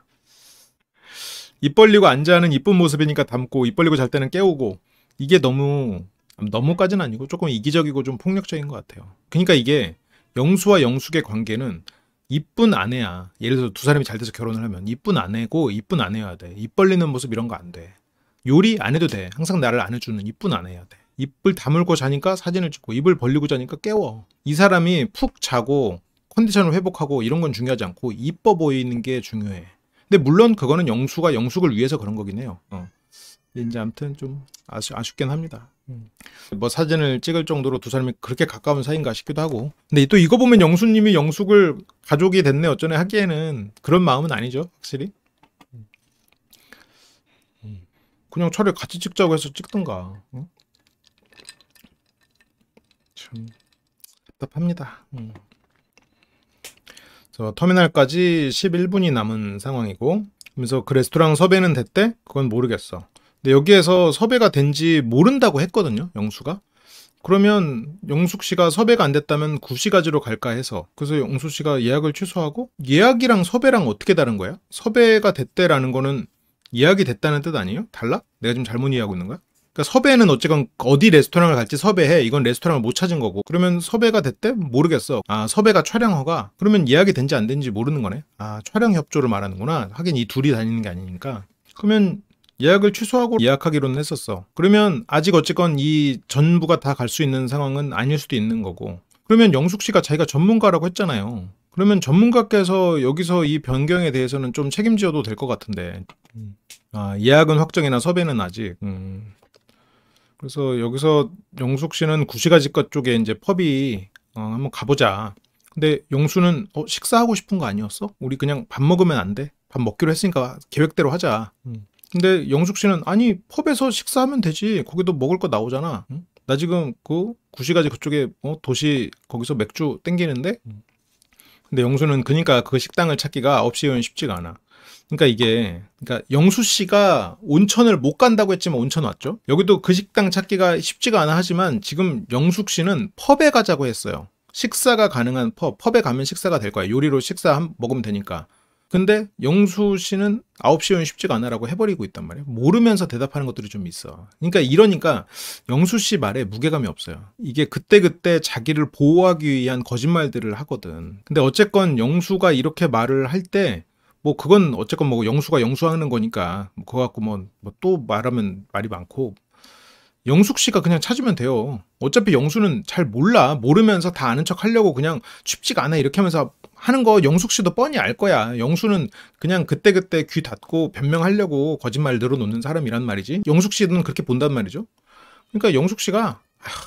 Speaker 1: 입 벌리고 앉아하는 이쁜 모습이니까 담고 입 벌리고 잘 때는 깨우고 이게 너무까지는 아니고 조금 이기적이고 좀 폭력적인 것 같아요. 그러니까 이게 영수와 영숙의 관계는 이쁜 아내야. 예를 들어서 두 사람이 잘 돼서 결혼을 하면 이쁜 아내고 이쁜 아내여야 돼. 입 벌리는 모습 이런 거 안 돼. 요리 안 해도 돼. 항상 나를 안해주는 이쁜 아내여야 돼. 입을 다물고 자니까 사진을 찍고 입을 벌리고 자니까 깨워. 이 사람이 푹 자고 컨디션을 회복하고 이런 건 중요하지 않고 이뻐 보이는 게 중요해. 근데 물론 그거는 영수가 영숙을 위해서 그런 거긴 해요. 이제 아무튼 좀 아쉽긴 합니다. 뭐 사진을 찍을 정도로 두 사람이 그렇게 가까운 사이인가 싶기도 하고. 근데 또 이거 보면 영수님이 영숙을 가족이 됐네 어쩌네 하기에는 그런 마음은 아니죠, 확실히. 그냥 차라리 같이 찍자고 해서 찍던가. 참 답답합니다. 터미널까지 11분이 남은 상황이고 그래서 그 레스토랑 섭외는 됐대? 그건 모르겠어. 근데 여기에서 섭외가 된지 모른다고 했거든요, 영수가. 그러면 영숙 씨가 섭외가 안 됐다면 구시가지로 갈까 해서 그래서 영숙 씨가 예약을 취소하고 예약이랑 섭외랑 어떻게 다른 거야? 섭외가 됐대라는 거는 예약이 됐다는 뜻 아니에요? 달라? 내가 지금 잘못 이해하고 있는 거야? 그러니까 섭외는 어쨌건 어디 레스토랑을 갈지 섭외해. 이건 레스토랑을 못 찾은 거고. 그러면 섭외가 됐대? 모르겠어. 섭외가 촬영허가? 그러면 예약이 된지 안 된지 모르는 거네. 촬영 협조를 말하는구나. 하긴 이 둘이 다니는 게 아니니까. 그러면 예약을 취소하고 예약하기로는 했었어. 그러면 아직 어쨌건 이 전부가 다 갈 수 있는 상황은 아닐 수도 있는 거고. 그러면 영숙 씨가 자기가 전문가라고 했잖아요. 그러면 전문가께서 여기서 이 변경에 대해서는 좀 책임져도 될 것 같은데. 예약은 확정이나 섭외는 아직. 그래서 여기서 영숙 씨는 구시가지껏 쪽에 이제 펍이 한번 가보자. 근데 영수는 식사하고 싶은 거 아니었어? 우리 그냥 밥 먹으면 안 돼? 밥 먹기로 했으니까 계획대로 하자. 근데 영숙 씨는 아니 펍에서 식사하면 되지. 거기도 먹을 거 나오잖아. 나 지금 그 구시가지 그쪽에 도시 거기서 맥주 땡기는데. 근데 영수는 그러니까 그 식당을 찾기가 9시에는 쉽지가 않아. 그러니까 영수 씨가 온천을 못 간다고 했지만 온천 왔죠. 여기도 그 식당 찾기가 쉽지가 않아 하지만 지금 영숙 씨는 펍에 가자고 했어요. 식사가 가능한 펍에 가면 식사가 될 거야. 요리로 먹으면 되니까. 근데 영수 씨는 9시 오면 쉽지가 않아라고 해버리고 있단 말이에요. 모르면서 대답하는 것들이 좀 있어. 이러니까 영수 씨 말에 무게감이 없어요. 이게 그때그때 자기를 보호하기 위한 거짓말들을 하거든. 근데 어쨌건 영수가 이렇게 말을 할 때 뭐 그건 어쨌건 뭐 영수가 영수하는 거니까 뭐 그거 갖고 뭐 또 말하면 말이 많고 영숙 씨가 그냥 찾으면 돼요. 어차피 영수는 잘 몰라. 모르면서 다 아는 척 하려고 그냥 쉽지가 않아 이렇게 하면서 하는 거 영숙 씨도 뻔히 알 거야. 영수는 그냥 그때그때 귀 닫고 변명하려고 거짓말 늘어놓는 사람이란 말이지. 영숙 씨는 그렇게 본단 말이죠. 그러니까 영숙 씨가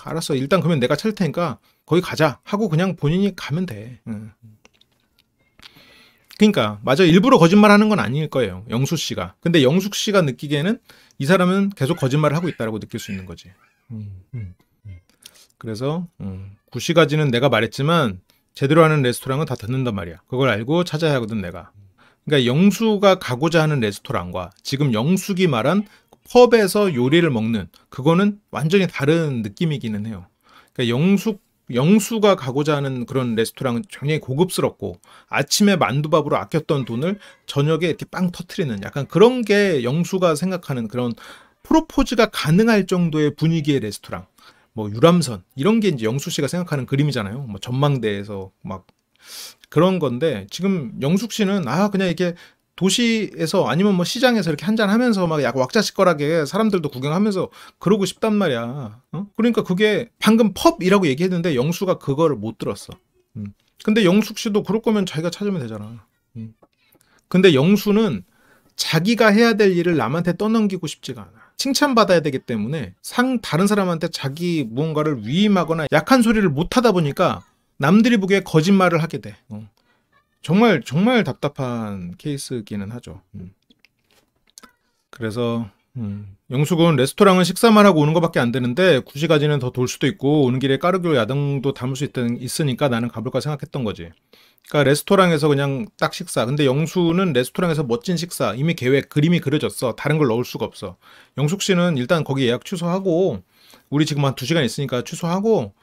Speaker 1: 알았어. 일단 그러면 내가 찾을 테니까 거기 가자 하고 그냥 본인이 가면 돼. 그러니까 맞아. 일부러 거짓말하는 건 아닐 거예요. 영수 씨가. 근데 영숙 씨가 느끼기에는 이 사람은 계속 거짓말을 하고 있다라고 느낄 수 있는 거지. 그래서 구시가지는 내가 말했지만 제대로 하는 레스토랑은 다 듣는단 말이야. 그걸 알고 찾아야 하거든 내가. 그러니까 영수가 가고자 하는 레스토랑과 지금 영숙이 말한 펍에서 요리를 먹는 그거는 완전히 다른 느낌이기는 해요. 그러니까 영수가 가고자 하는 그런 레스토랑은 굉장히 고급스럽고 아침에 만두밥으로 아꼈던 돈을 저녁에 이렇게 빵 터트리는 약간 그런 게 영수가 생각하는 그런 프로포즈가 가능할 정도의 분위기의 레스토랑. 뭐 유람선 이런 게 이제 영수 씨가 생각하는 그림이잖아요. 뭐 전망대에서 막 그런 건데 지금 영숙 씨는 그냥 이렇게 도시에서 아니면 뭐 시장에서 이렇게 한잔 하면서 막 약간 왁자지껄하게 사람들도 구경하면서 그러고 싶단 말이야. 그러니까 그게 방금 펍이라고 얘기했는데 영수가 그거를 못 들었어. 근데 영숙 씨도 그럴 거면 자기가 찾으면 되잖아. 근데 영수는 자기가 해야 될 일을 남한테 떠넘기고 싶지가 않아. 칭찬받아야 되기 때문에 다른 사람한테 자기 무언가를 위임하거나 약한 소리를 못 하다 보니까 남들이 보기에 거짓말을 하게 돼. 정말 정말 답답한 케이스기는 하죠. 그래서 영숙은 레스토랑은 식사만 하고 오는 것밖에 안 되는데 9시까지는 더 돌 수도 있고 오는 길에 까르교 야등도 담을 수 있으니까 나는 가볼까 생각했던 거지. 그러니까 레스토랑에서 그냥 딱 식사. 근데 영수는 레스토랑에서 멋진 식사. 이미 계획, 그림이 그려졌어. 다른 걸 넣을 수가 없어. 영숙 씨는 일단 거기 예약 취소하고 우리 지금 한 2시간 있으니까 취소하고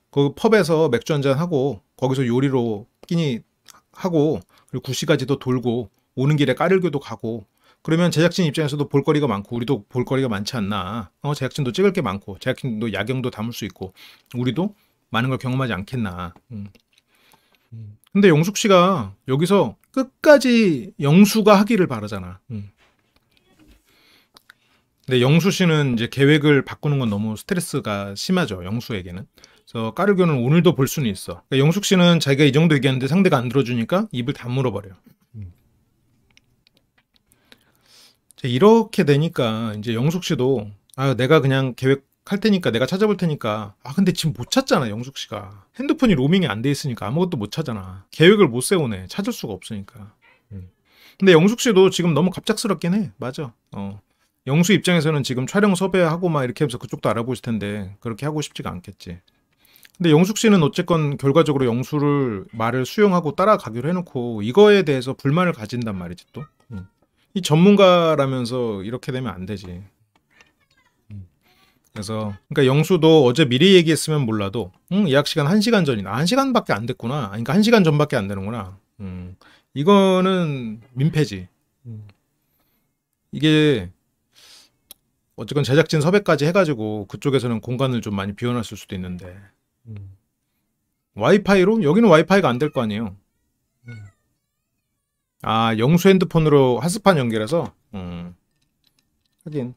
Speaker 1: 그 펍에서 맥주 한잔 하고 거기서 요리로 끼니 하고 그리고 9시까지도 돌고 오는 길에 까르교도 가고 그러면 제작진 입장에서도 볼거리가 많고 우리도 볼거리가 많지 않나. 제작진도 찍을 게 많고 제작진도 야경도 담을 수 있고 우리도 많은 걸 경험하지 않겠나. 근데 영숙 씨가 여기서 끝까지 영수가 하기를 바라잖아. 근데 영수 씨는 이제 계획을 바꾸는 건 너무 스트레스가 심하죠. 영수에게는. 그래서 까르교는 오늘도 볼 수는 있어. 그러니까 영숙 씨는 자기가 이 정도 얘기하는데 상대가 안 들어주니까 입을 다물어버려. 이렇게 되니까 이제 영숙 씨도 내가 그냥 계획할 테니까 내가 찾아볼 테니까 근데 지금 못 찾잖아. 영숙 씨가 핸드폰이 로밍이 안 돼 있으니까 아무것도 못 찾잖아. 계획을 못 세우네. 찾을 수가 없으니까. 근데 영숙 씨도 지금 너무 갑작스럽긴 해. 맞아. 영수 입장에서는 지금 촬영 섭외하고 막 이렇게 하면서 그쪽도 알아보실 텐데 그렇게 하고 싶지가 않겠지. 근데 영숙 씨는 어쨌건 결과적으로 영수를 말을 수용하고 따라가기로 해놓고 이거에 대해서 불만을 가진단 말이지 또. 이 전문가라면서 이렇게 되면 안 되지. 그래서 그러니까 영수도 어제 미리 얘기했으면 몰라도 예약 시간 1시간 전이나 1시간밖에 안 됐구나. 그러니까 1시간 전밖에 안 되는구나. 이거는 민폐지. 이게 어쨌건 제작진 섭외까지 해가지고 그쪽에서는 공간을 좀 많이 비워놨을 수도 있는데 와이파이로? 여기는 와이파이가 안 될 거 아니에요. 영수 핸드폰으로 핫스팟 연결해서 하긴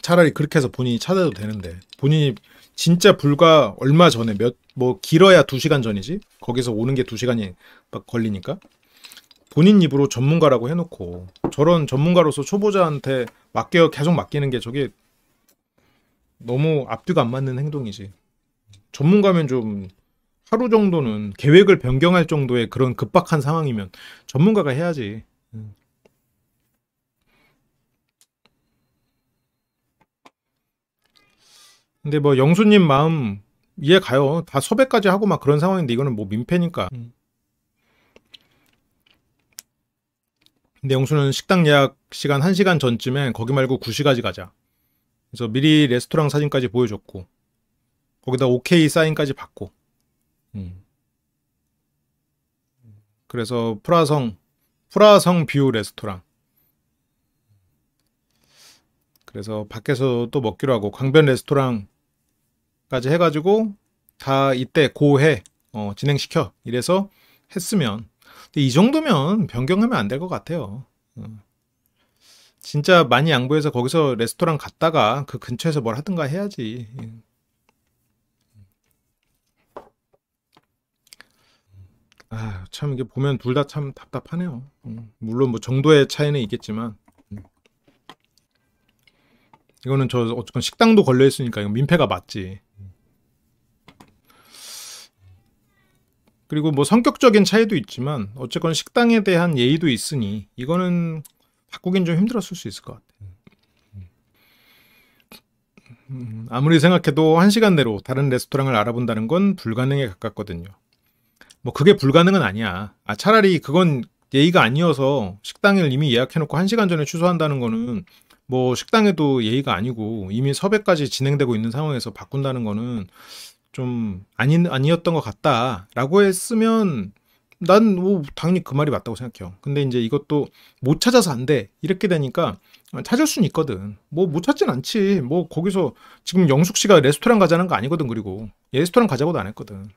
Speaker 1: 차라리 그렇게 해서 본인이 찾아도 되는데 본인이 진짜 불과 얼마 전에 길어야 2시간 전이지 거기서 오는 게 2시간이 막 걸리니까 본인 입으로 전문가라고 해놓고 저런 전문가로서 초보자한테 계속 맡기는 게 저게 너무 앞뒤가 안 맞는 행동이지. 전문가면 좀 하루 정도는 계획을 변경할 정도의 그런 급박한 상황이면 전문가가 해야지. 근데 뭐 영수님 마음 이해 가요. 다 섭외까지 하고 막 그런 상황인데 이거는 뭐 민폐니까. 근데 영수는 식당 예약 시간 1시간 전쯤에 거기 말고 9시까지 가자. 그래서 미리 레스토랑 사진까지 보여줬고 거기다 오케이 사인까지 받고 그래서 프라성 뷰 레스토랑 그래서 밖에서 또 먹기로 하고 강변 레스토랑까지 해가지고 다 이때 고해 진행시켜 이래서 했으면 근데 이 정도면 변경하면 안 될 것 같아요. 진짜 많이 양보해서 거기서 레스토랑 갔다가 그 근처에서 뭘 하든가 해야지. 아, 참 이게 보면 둘 다 참 답답하네요. 물론 뭐 정도의 차이는 있겠지만 이거는 저 어쨌건 식당도 걸려 있으니까 이거 민폐가 맞지. 그리고 뭐 성격적인 차이도 있지만 어쨌건 식당에 대한 예의도 있으니 이거는 바꾸긴 좀 힘들었을 수 있을 것 같아. 아무리 생각해도 1시간 내로 다른 레스토랑을 알아본다는 건 불가능에 가깝거든요. 뭐 그게 불가능은 아니야. 아, 차라리 그건 예의가 아니어서 식당을 이미 예약해놓고 1시간 전에 취소한다는 거는 뭐 식당에도 예의가 아니고 이미 섭외까지 진행되고 있는 상황에서 바꾼다는 거는 좀 아니었던 것 같다라고 했으면 난 뭐 당연히 그 말이 맞다고 생각해요. 근데 이제 이것도 못 찾아서 안 돼. 이렇게 되니까 찾을 수는 있거든. 뭐 못 찾진 않지. 뭐 거기서 지금 영숙 씨가 레스토랑 가자는 거 아니거든. 그리고 레스토랑 가자고도 안 했거든.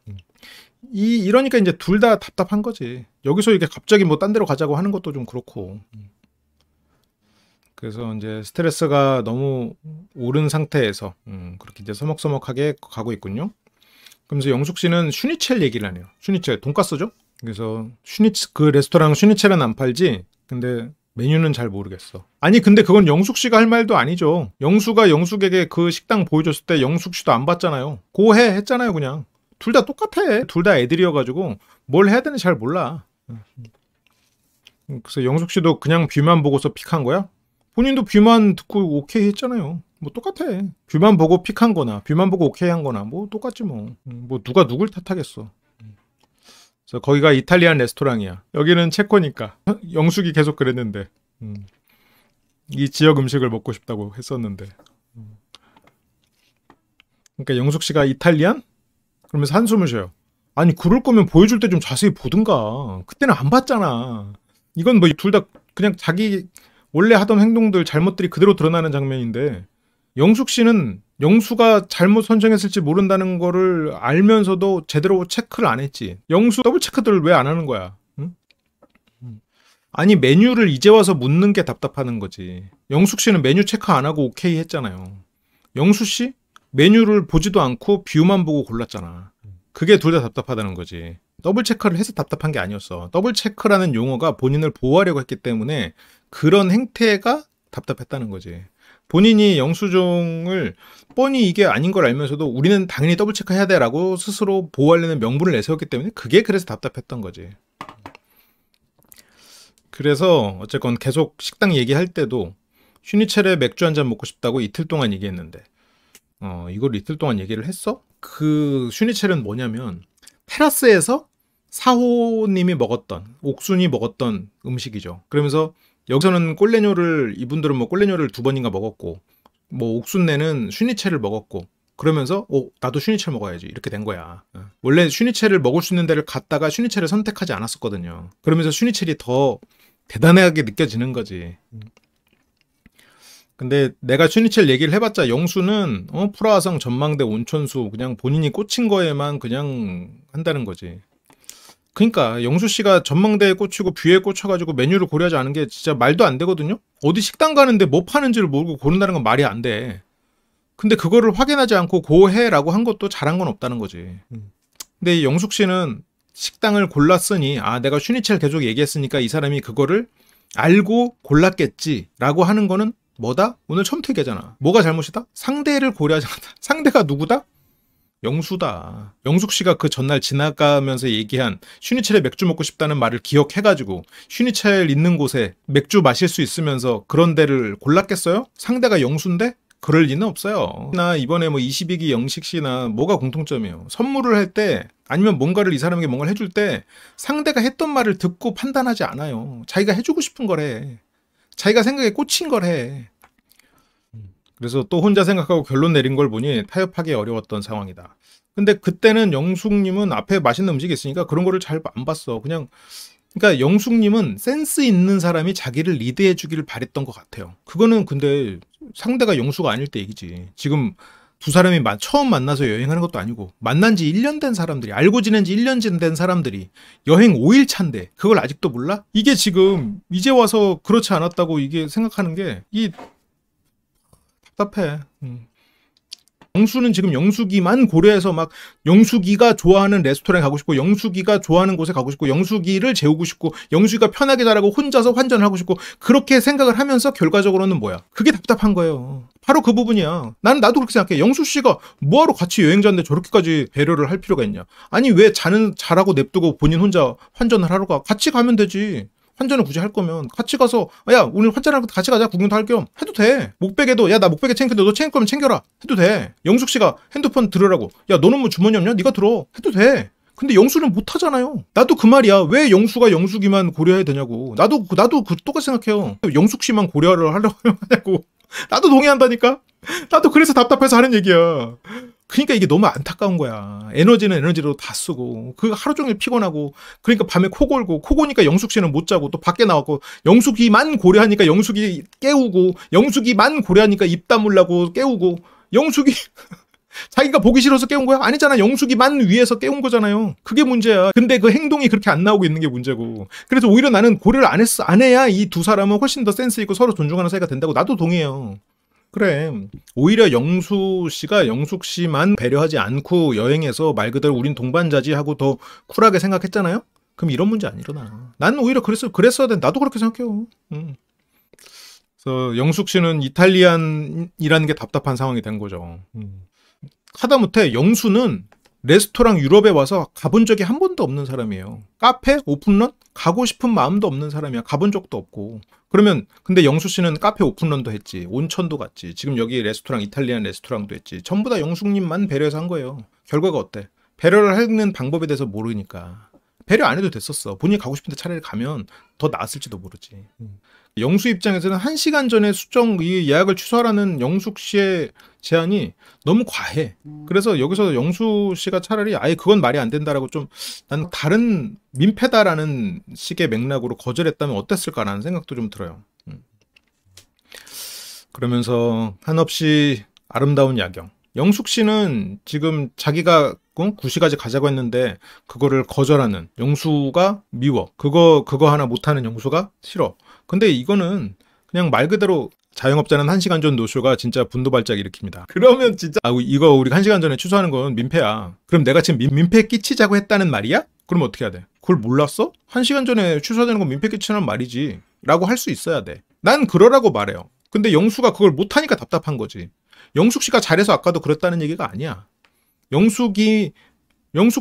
Speaker 1: 이러니까 이제 둘 다 답답한 거지. 여기서 이렇게 갑자기 뭐 딴 데로 가자고 하는 것도 좀 그렇고. 그래서 이제 스트레스가 너무 오른 상태에서 그렇게 이제 서먹서먹하게 가고 있군요. 그러면서 영숙 씨는 슈니첼 얘기를 하네요. 슈니첼 돈가스죠? 그래서 그 레스토랑 슈니첼은 안 팔지. 근데 메뉴는 잘 모르겠어. 아니 근데 그건 영숙 씨가 할 말도 아니죠. 영수가 영숙에게 그 식당 보여줬을 때 영숙 씨도 안 봤잖아요. 고해 했잖아요 그냥. 둘 다 똑같아. 둘 다 애들이어가지고 뭘 해야 되는지 잘 몰라. 그래서 영숙 씨도 그냥 뷰만 보고서 픽한 거야? 본인도 뷰만 듣고 오케이 했잖아요. 뭐 똑같아. 뷰만 보고 픽한 거나 뷰만 보고 오케이 한 거나 뭐 똑같지 뭐. 뭐 누가 누굴 탓하겠어. 그래서 거기가 이탈리안 레스토랑이야. 여기는 체코니까. 영숙이 계속 그랬는데. 이 지역 음식을 먹고 싶다고 했었는데. 그러니까 영숙 씨가 이탈리안? 그러면서 한숨을 쉬어요. 아니 그럴 거면 보여줄 때 좀 자세히 보든가. 그때는 안 봤잖아. 이건 뭐 둘 다 그냥 자기 원래 하던 행동들 잘못들이 그대로 드러나는 장면인데 영숙 씨는 영수가 잘못 선정했을지 모른다는 거를 알면서도 제대로 체크를 안 했지. 영수 더블 체크들을 왜 안 하는 거야? 응? 아니 메뉴를 이제 와서 묻는 게 답답하는 거지. 영숙 씨는 메뉴 체크 안 하고 오케이 했잖아요. 영수 씨 메뉴를 보지도 않고 뷰만 보고 골랐잖아. 그게 둘 다 답답하다는 거지. 더블 체크를 해서 답답한 게 아니었어. 더블 체크라는 용어가 본인을 보호하려고 했기 때문에 그런 행태가 답답했다는 거지. 본인이 영수증을 뻔히 이게 아닌 걸 알면서도 우리는 당연히 더블 체크해야 돼라고 스스로 보호하려는 명분을 내세웠기 때문에 그게 그래서 답답했던 거지. 그래서 어쨌건 계속 식당 얘기할 때도 슈니첼에 맥주 한 잔 먹고 싶다고 이틀 동안 얘기했는데 이걸 이틀 동안 얘기를 했어? 그 슈니첼은 뭐냐면 테라스에서 사호님이 먹었던 옥순이 먹었던 음식이죠. 그러면서 여기서는 꼴레뇨를 이분들은 뭐 꼴레뇨를 2번인가 먹었고 뭐 옥순내는 슈니첼을 먹었고 그러면서 나도 슈니첼 먹어야지 이렇게 된 거야. 원래 슈니첼을 먹을 수 있는 데를 갔다가 슈니첼을 선택하지 않았었거든요. 그러면서 슈니첼이 더 대단하게 느껴지는 거지. 근데 내가 슈니첼 얘기를 해봤자 영수는 프라하성 전망대 온천수 그냥 본인이 꽂힌 거에만 그냥 한다는 거지. 그러니까 영수 씨가 전망대에 꽂히고 뷰에 꽂혀가지고 메뉴를 고려하지 않은 게 진짜 말도 안 되거든요. 어디 식당 가는데 뭐 파는지를 모르고 고른다는 건 말이 안 돼. 근데 그거를 확인하지 않고 고해라고 한 것도 잘한 건 없다는 거지. 근데 영숙 씨는 식당을 골랐으니 내가 슈니첼 계속 얘기했으니까 이 사람이 그거를 알고 골랐겠지라고 하는 거는 뭐다? 오늘 처음부터 얘기하잖아. 뭐가 잘못이다? 상대를 고려하지 않았다. 상대가 누구다? 영수다. 영숙 씨가 그 전날 지나가면서 얘기한 슈니첼에 맥주 먹고 싶다는 말을 기억해가지고 슈니첼 있는 곳에 맥주 마실 수 있으면서 그런 데를 골랐겠어요? 상대가 영수인데? 그럴 리는 없어요. 나 이번에 뭐 22기 영식 씨나 뭐가 공통점이에요. 선물을 할 때 아니면 뭔가를 이 사람에게 뭔가를 해줄 때 상대가 했던 말을 듣고 판단하지 않아요. 자기가 해주고 싶은 거래. 자기가 생각에 꽂힌 거래. 그래서 또 혼자 생각하고 결론 내린 걸 보니 타협하기 어려웠던 상황이다. 근데 그때는 영숙님은 앞에 맛있는 음식이 있으니까 그런 거를 잘 안 봤어. 그러니까 영숙님은 센스 있는 사람이 자기를 리드해 주기를 바랬던 것 같아요. 그거는 근데 상대가 영수가 아닐 때 얘기지. 지금 두 사람이 처음 만나서 여행하는 것도 아니고 만난 지 1년 된 사람들이, 알고 지낸 지 1년 된 사람들이 여행 5일 차인데 그걸 아직도 몰라? 이게 지금 이제 와서 그렇지 않았다고 이게 생각하는 게 이 답답해. 영수는 지금 영숙이만 고려해서 막 영숙이가 좋아하는 레스토랑에 가고 싶고 영숙이가 좋아하는 곳에 가고 싶고 영숙이를 재우고 싶고 영숙이가 편하게 자라고 혼자서 환전하고 싶고 그렇게 생각을 하면서 결과적으로는 뭐야? 그게 답답한 거예요. 바로 그 부분이야. 나도 그렇게 생각해. 영숙 씨가 뭐하러 같이 여행자인데 저렇게까지 배려를 할 필요가 있냐? 아니 왜 잘하고 냅두고 본인 혼자 환전을 하러 가? 같이 가면 되지. 환전을 굳이 할 거면 같이 가서 야 오늘 환전하러 같이 가자 구경도 할 겸 해도 돼. 목베개도 야 나 목베개 챙겼는데 너 챙길 거면 챙겨라 해도 돼. 영숙 씨가 핸드폰 들으라고 야 너는 뭐 주머니 없냐? 네가 들어 해도 돼. 근데 영수는 못 하잖아요. 나도 그 말이야. 왜 영수가 영숙이만 고려해야 되냐고. 나도 똑같이 생각해요. 영숙 씨만 고려를 하려고 하냐고. 나도 동의한다니까. 나도 그래서 답답해서 하는 얘기야. 그러니까 이게 너무 안타까운 거야. 에너지는 에너지로 다 쓰고 그 하루 종일 피곤하고 그러니까 밤에 코 고니까 영숙 씨는 못 자고 또 밖에 나왔고 영숙이만 고려하니까 영숙이 깨우고 영숙이만 고려하니까 입 다물라고 깨우고 영숙이 자기가 보기 싫어서 깨운 거야? 아니잖아. 영숙이만 위해서 깨운 거잖아요. 그게 문제야. 근데 그 행동이 그렇게 안 나오고 있는 게 문제고. 그래서 오히려 나는 고려를 안 해야 이 두 사람은 훨씬 더 센스 있고 서로 존중하는 사이가 된다고 나도 동의해요. 그래. 오히려 영수 씨가 영숙 씨만 배려하지 않고 여행해서 말 그대로 우린 동반자지 하고 더 쿨하게 생각했잖아요? 그럼 이런 문제 안 일어나. 나는 오히려 그랬어야 돼. 나도 그렇게 생각해요. 그래서 영숙 씨는 이탈리안이라는 게 답답한 상황이 된 거죠. 하다못해 영수는 레스토랑 유럽에 와서 가본 적이 한 번도 없는 사람이에요. 카페? 오픈런? 가고 싶은 마음도 없는 사람이야. 가본 적도 없고. 그러면 근데 영수 씨는 카페 오픈런도 했지. 온천도 갔지. 지금 여기 레스토랑 이탈리안 레스토랑도 했지. 전부 다 영숙님만 배려해서 한 거예요. 결과가 어때? 배려를 하는 방법에 대해서 모르니까. 배려 안 해도 됐었어. 본인이 가고 싶은데 차라리 가면 더 나았을지도 모르지. 영수 입장에서는 1시간 전에 이 예약을 취소하라는 영숙 씨의 제안이 너무 과해. 그래서 여기서 영수 씨가 차라리 아예 그건 말이 안 된다라고 좀 난 다른 민폐다라는 식의 맥락으로 거절했다면 어땠을까라는 생각도 좀 들어요. 그러면서 한없이 아름다운 야경. 영숙 씨는 지금 자기가 구시가지 가자고 했는데 그거를 거절하는 영수가 미워. 그거 하나 못하는 영수가 싫어. 근데 이거는 그냥 말 그대로 자영업자는 1시간 전 노쇼가 진짜 분도 발작 일으킵니다. 그러면 진짜 이거 우리 1시간 전에 취소하는 건 민폐야. 그럼 내가 지금 민폐 끼치자고 했다는 말이야? 그럼 어떻게 해야 돼? 그걸 몰랐어? 1시간 전에 취소되는 건 민폐 끼치는 말이지 라고 할 수 있어야 돼. 난 그러라고 말해요. 근데 영수가 그걸 못하니까 답답한 거지. 영숙 씨가 잘해서 아까도 그랬다는 얘기가 아니야. 영숙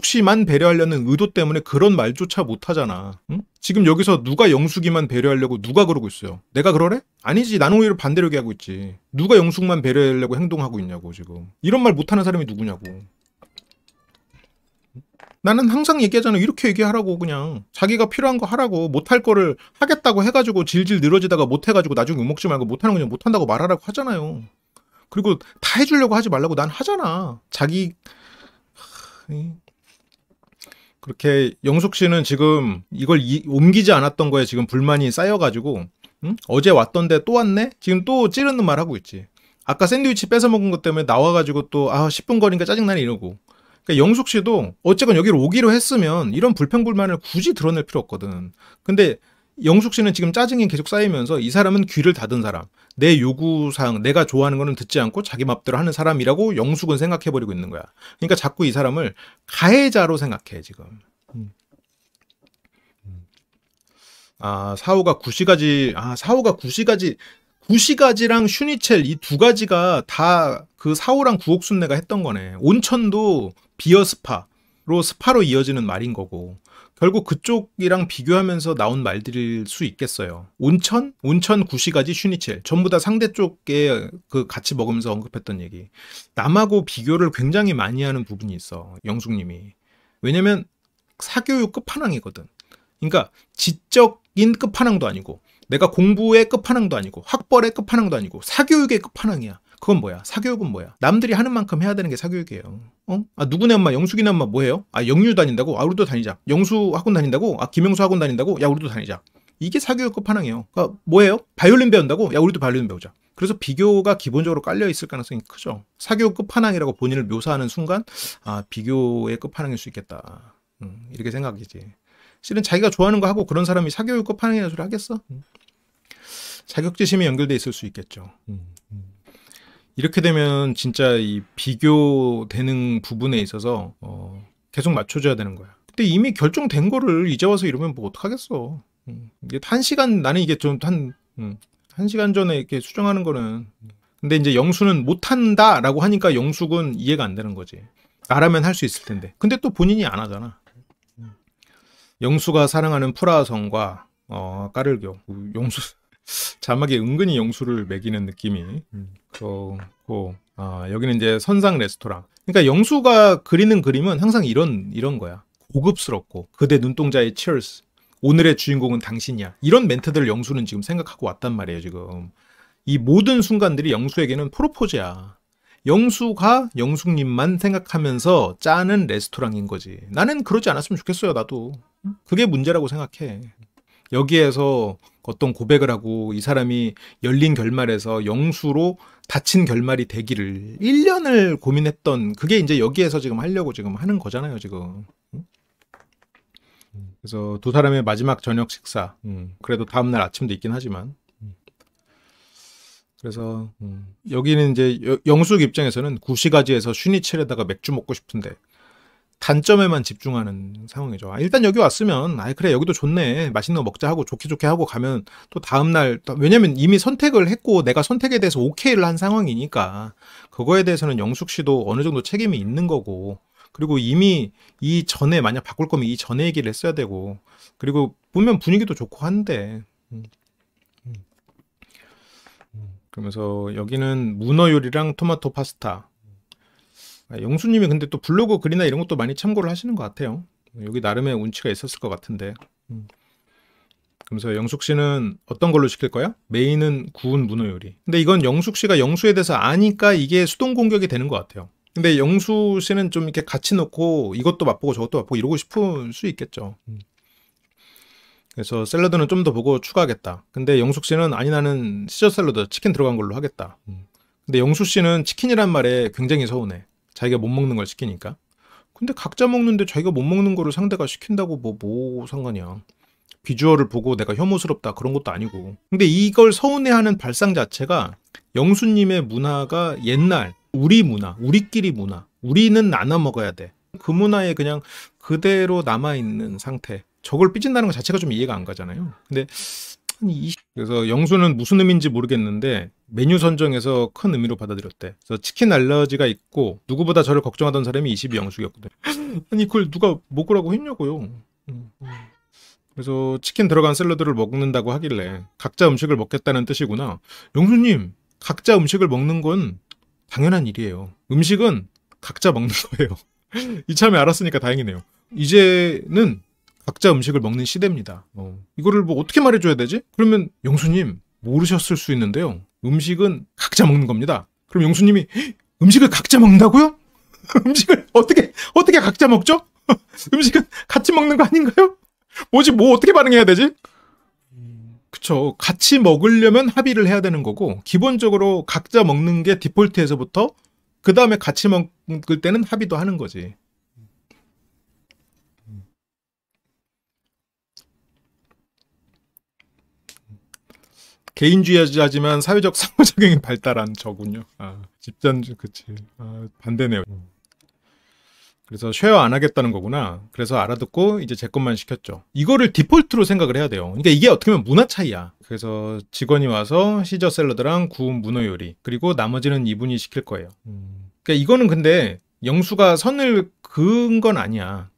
Speaker 1: 씨만 배려하려는 의도 때문에 그런 말조차 못하잖아. 응? 지금 여기서 누가 영숙이만 배려하려고 누가 그러고 있어요? 내가 그러래? 아니지. 나는 오히려 반대로 얘기하고 있지. 누가 영숙만 배려하려고 행동하고 있냐고 지금. 이런 말 못하는 사람이 누구냐고. 나는 항상 얘기하잖아. 이렇게 얘기하라고 그냥. 자기가 필요한 거 하라고. 못할 거를 하겠다고 해가지고 질질 늘어지다가 못해가지고 나중에 욕먹지 말고 못하는 거 그냥 못한다고 말하라고 하잖아요. 그리고 다 해주려고 하지 말라고 난 하잖아. 그렇게 영숙 씨는 지금 이걸 옮기지 않았던 거에 지금 불만이 쌓여가지고 응? 어제 왔던데 또 왔네? 지금 또 찌르는 말 하고 있지. 아까 샌드위치 뺏어 먹은 것 때문에 나와가지고 또 10분 거리니까 짜증나네 이러고. 그러니까 영숙 씨도 어쨌건 여기로 오기로 했으면 이런 불평불만을 굳이 드러낼 필요 없거든. 근데 영숙 씨는 지금 짜증이 계속 쌓이면서 이 사람은 귀를 닫은 사람. 내 요구사항, 내가 좋아하는 거는 듣지 않고 자기 맘대로 하는 사람이라고 영숙은 생각해버리고 있는 거야. 그러니까 자꾸 이 사람을 가해자로 생각해 지금. 사오가 구시가지랑 슈니첼 이 두 가지가 다 그 사오랑 구옥순내가 했던 거네. 온천도 비어 스파로 이어지는 말인 거고. 결국 그쪽이랑 비교하면서 나온 말들일 수 있겠어요. 온천, 구시가지, 슈니첼 전부 다 상대 쪽에 그 같이 먹으면서 언급했던 얘기. 남하고 비교를 굉장히 많이 하는 부분이 있어. 영숙님이. 왜냐면 사교육 끝판왕이거든. 그러니까 지적인 끝판왕도 아니고 내가 공부의 끝판왕도 아니고 학벌의 끝판왕도 아니고 사교육의 끝판왕이야. 그건 뭐야? 사교육은 뭐야? 남들이 하는 만큼 해야 되는 게 사교육이에요. 누구네 엄마, 영숙이네 엄마 뭐 해요? 영유 다닌다고? 우리도 다니자. 영수 학원 다닌다고? 김영수 학원 다닌다고? 야, 우리도 다니자. 이게 사교육 끝판왕이에요. 그러니까 뭐예요? 바이올린 배운다고? 야, 우리도 바이올린 배우자. 그래서 비교가 기본적으로 깔려 있을 가능성이 크죠. 사교육 끝판왕이라고 본인을 묘사하는 순간 아, 비교의 끝판왕일 수 있겠다. 이렇게 생각이지. 실은 자기가 좋아하는 거 하고 그런 사람이 사교육 끝판왕이라는 소리 하겠어? 자격지심이 연결돼 있을 수 있겠죠. 이렇게 되면 진짜 이 비교되는 부분에 있어서 계속 맞춰줘야 되는 거야. 근데 이미 결정된 거를 이제 와서 이러면 뭐 어떡하겠어. 이게 한 시간, 나는 이게 좀 한 시간 전에 이렇게 수정하는 거는. 근데 이제 영수는 못한다라고 하니까 영숙은 이해가 안 되는 거지. 나라면 할 수 있을 텐데. 근데 또 본인이 안 하잖아. 영수가 사랑하는 프라하성과 까를교. 영수 자막에 은근히 영수를 매기는 느낌이. 그렇고 여기는 이제 선상 레스토랑. 그러니까 영수가 그리는 그림은 항상 이런 거야. 고급스럽고 그대 눈동자의 치얼스. 오늘의 주인공은 당신이야. 이런 멘트들을 영수는 지금 생각하고 왔단 말이에요. 지금 이 모든 순간들이 영수에게는 프로포즈야. 영수가 영숙님만 생각하면서 짜는 레스토랑인 거지. 나는 그러지 않았으면 좋겠어요. 나도. 그게 문제라고 생각해. 여기에서 어떤 고백을 하고 이 사람이 열린 결말에서 영수로 닫힌 결말이 되기를 1년을 고민했던 그게 이제 여기에서 지금 하려고 지금 하는 거잖아요. 지금. 그래서 두 사람의 마지막 저녁 식사. 그래도 다음날 아침도 있긴 하지만. 그래서 여기는 이제 영숙 입장에서는 구시가지에서 슈니첼에다가 맥주 먹고 싶은데 단점에만 집중하는 상황이죠. 일단 여기 왔으면 그래 여기도 좋네. 맛있는 거 먹자 하고 좋게 하고 가면 또 다음날 왜냐면 이미 선택을 했고 내가 선택에 대해서 오케이를 한 상황이니까 그거에 대해서는 영숙 씨도 어느 정도 책임이 있는 거고 그리고 이미 이 전에 만약 바꿀 거면 이 전에 얘기를 했어야 되고 그리고 보면 분위기도 좋고 한데 그러면서 여기는 문어 요리랑 토마토 파스타. 영수님이 근데 또 블로그 글이나 이런 것도 많이 참고를 하시는 것 같아요. 여기 나름의 운치가 있었을 것 같은데. 그러면서 영숙 씨는 어떤 걸로 시킬 거야? 메인은 구운 문어 요리. 근데 이건 영숙 씨가 영수에 대해서 아니까 이게 수동 공격이 되는 것 같아요. 근데 영수 씨는 좀 이렇게 같이 놓고 이것도 맛보고 저것도 맛보고 이러고 싶을 수 있겠죠. 그래서 샐러드는 좀 더 보고 추가하겠다. 근데 영숙 씨는 아니 나는 시저 샐러드 치킨 들어간 걸로 하겠다. 근데 영수 씨는 치킨이란 말에 굉장히 서운해. 자기가 못 먹는 걸 시키니까. 근데 각자 먹는데 자기가 못 먹는 거를 상대가 시킨다고 뭐 상관이야. 비주얼을 보고 내가 혐오스럽다 그런 것도 아니고. 근데 이걸 서운해하는 발상 자체가 영수님의 문화가 옛날 우리 문화, 우리끼리 문화, 우리는 나눠 먹어야 돼. 그 문화에 그냥 그대로 남아있는 상태. 저걸 삐진다는 것 자체가 좀 이해가 안 가잖아요. 근데 그래서 영수는 무슨 의미인지 모르겠는데 메뉴 선정에서 큰 의미로 받아들였대. 그래서 치킨 알러지가 있고 누구보다 저를 걱정하던 사람이 22영숙이었거든. 아니 그걸 누가 먹으라고 했냐고요. 그래서 치킨 들어간 샐러드를 먹는다고 하길래 각자 음식을 먹겠다는 뜻이구나. 영수님, 각자 음식을 먹는 건 당연한 일이에요. 음식은 각자 먹는 거예요. 이참에 알았으니까 다행이네요. 이제는 각자 음식을 먹는 시대입니다. 이거를 뭐 어떻게 말해줘야 되지? 그러면 영수님 모르셨을 수 있는데요. 음식은 각자 먹는 겁니다. 그럼 영수님이 음식을 각자 먹는다고요? 음식을 어떻게 각자 먹죠? 음식은 같이 먹는 거 아닌가요? 뭐지 뭐 어떻게 반응해야 되지? 그쵸. 같이 먹으려면 합의를 해야 되는 거고 기본적으로 각자 먹는 게 디폴트에서부터 그 다음에 같이 먹을 때는 합의도 하는 거지. 개인주의자지만 사회적 상호작용이 발달한 저군요. 집단 그치. 반대네요. 그래서 쉐어 안 하겠다는 거구나. 그래서 알아듣고 이제 제 것만 시켰죠. 이거를 디폴트로 생각을 해야 돼요. 그러니까 이게 어떻게 보면 문화 차이야. 그래서 직원이 와서 시저 샐러드랑 구운 문어 요리 그리고 나머지는 이분이 시킬 거예요. 그러니까 이거는 근데 영수가 선을 그은 건 아니야.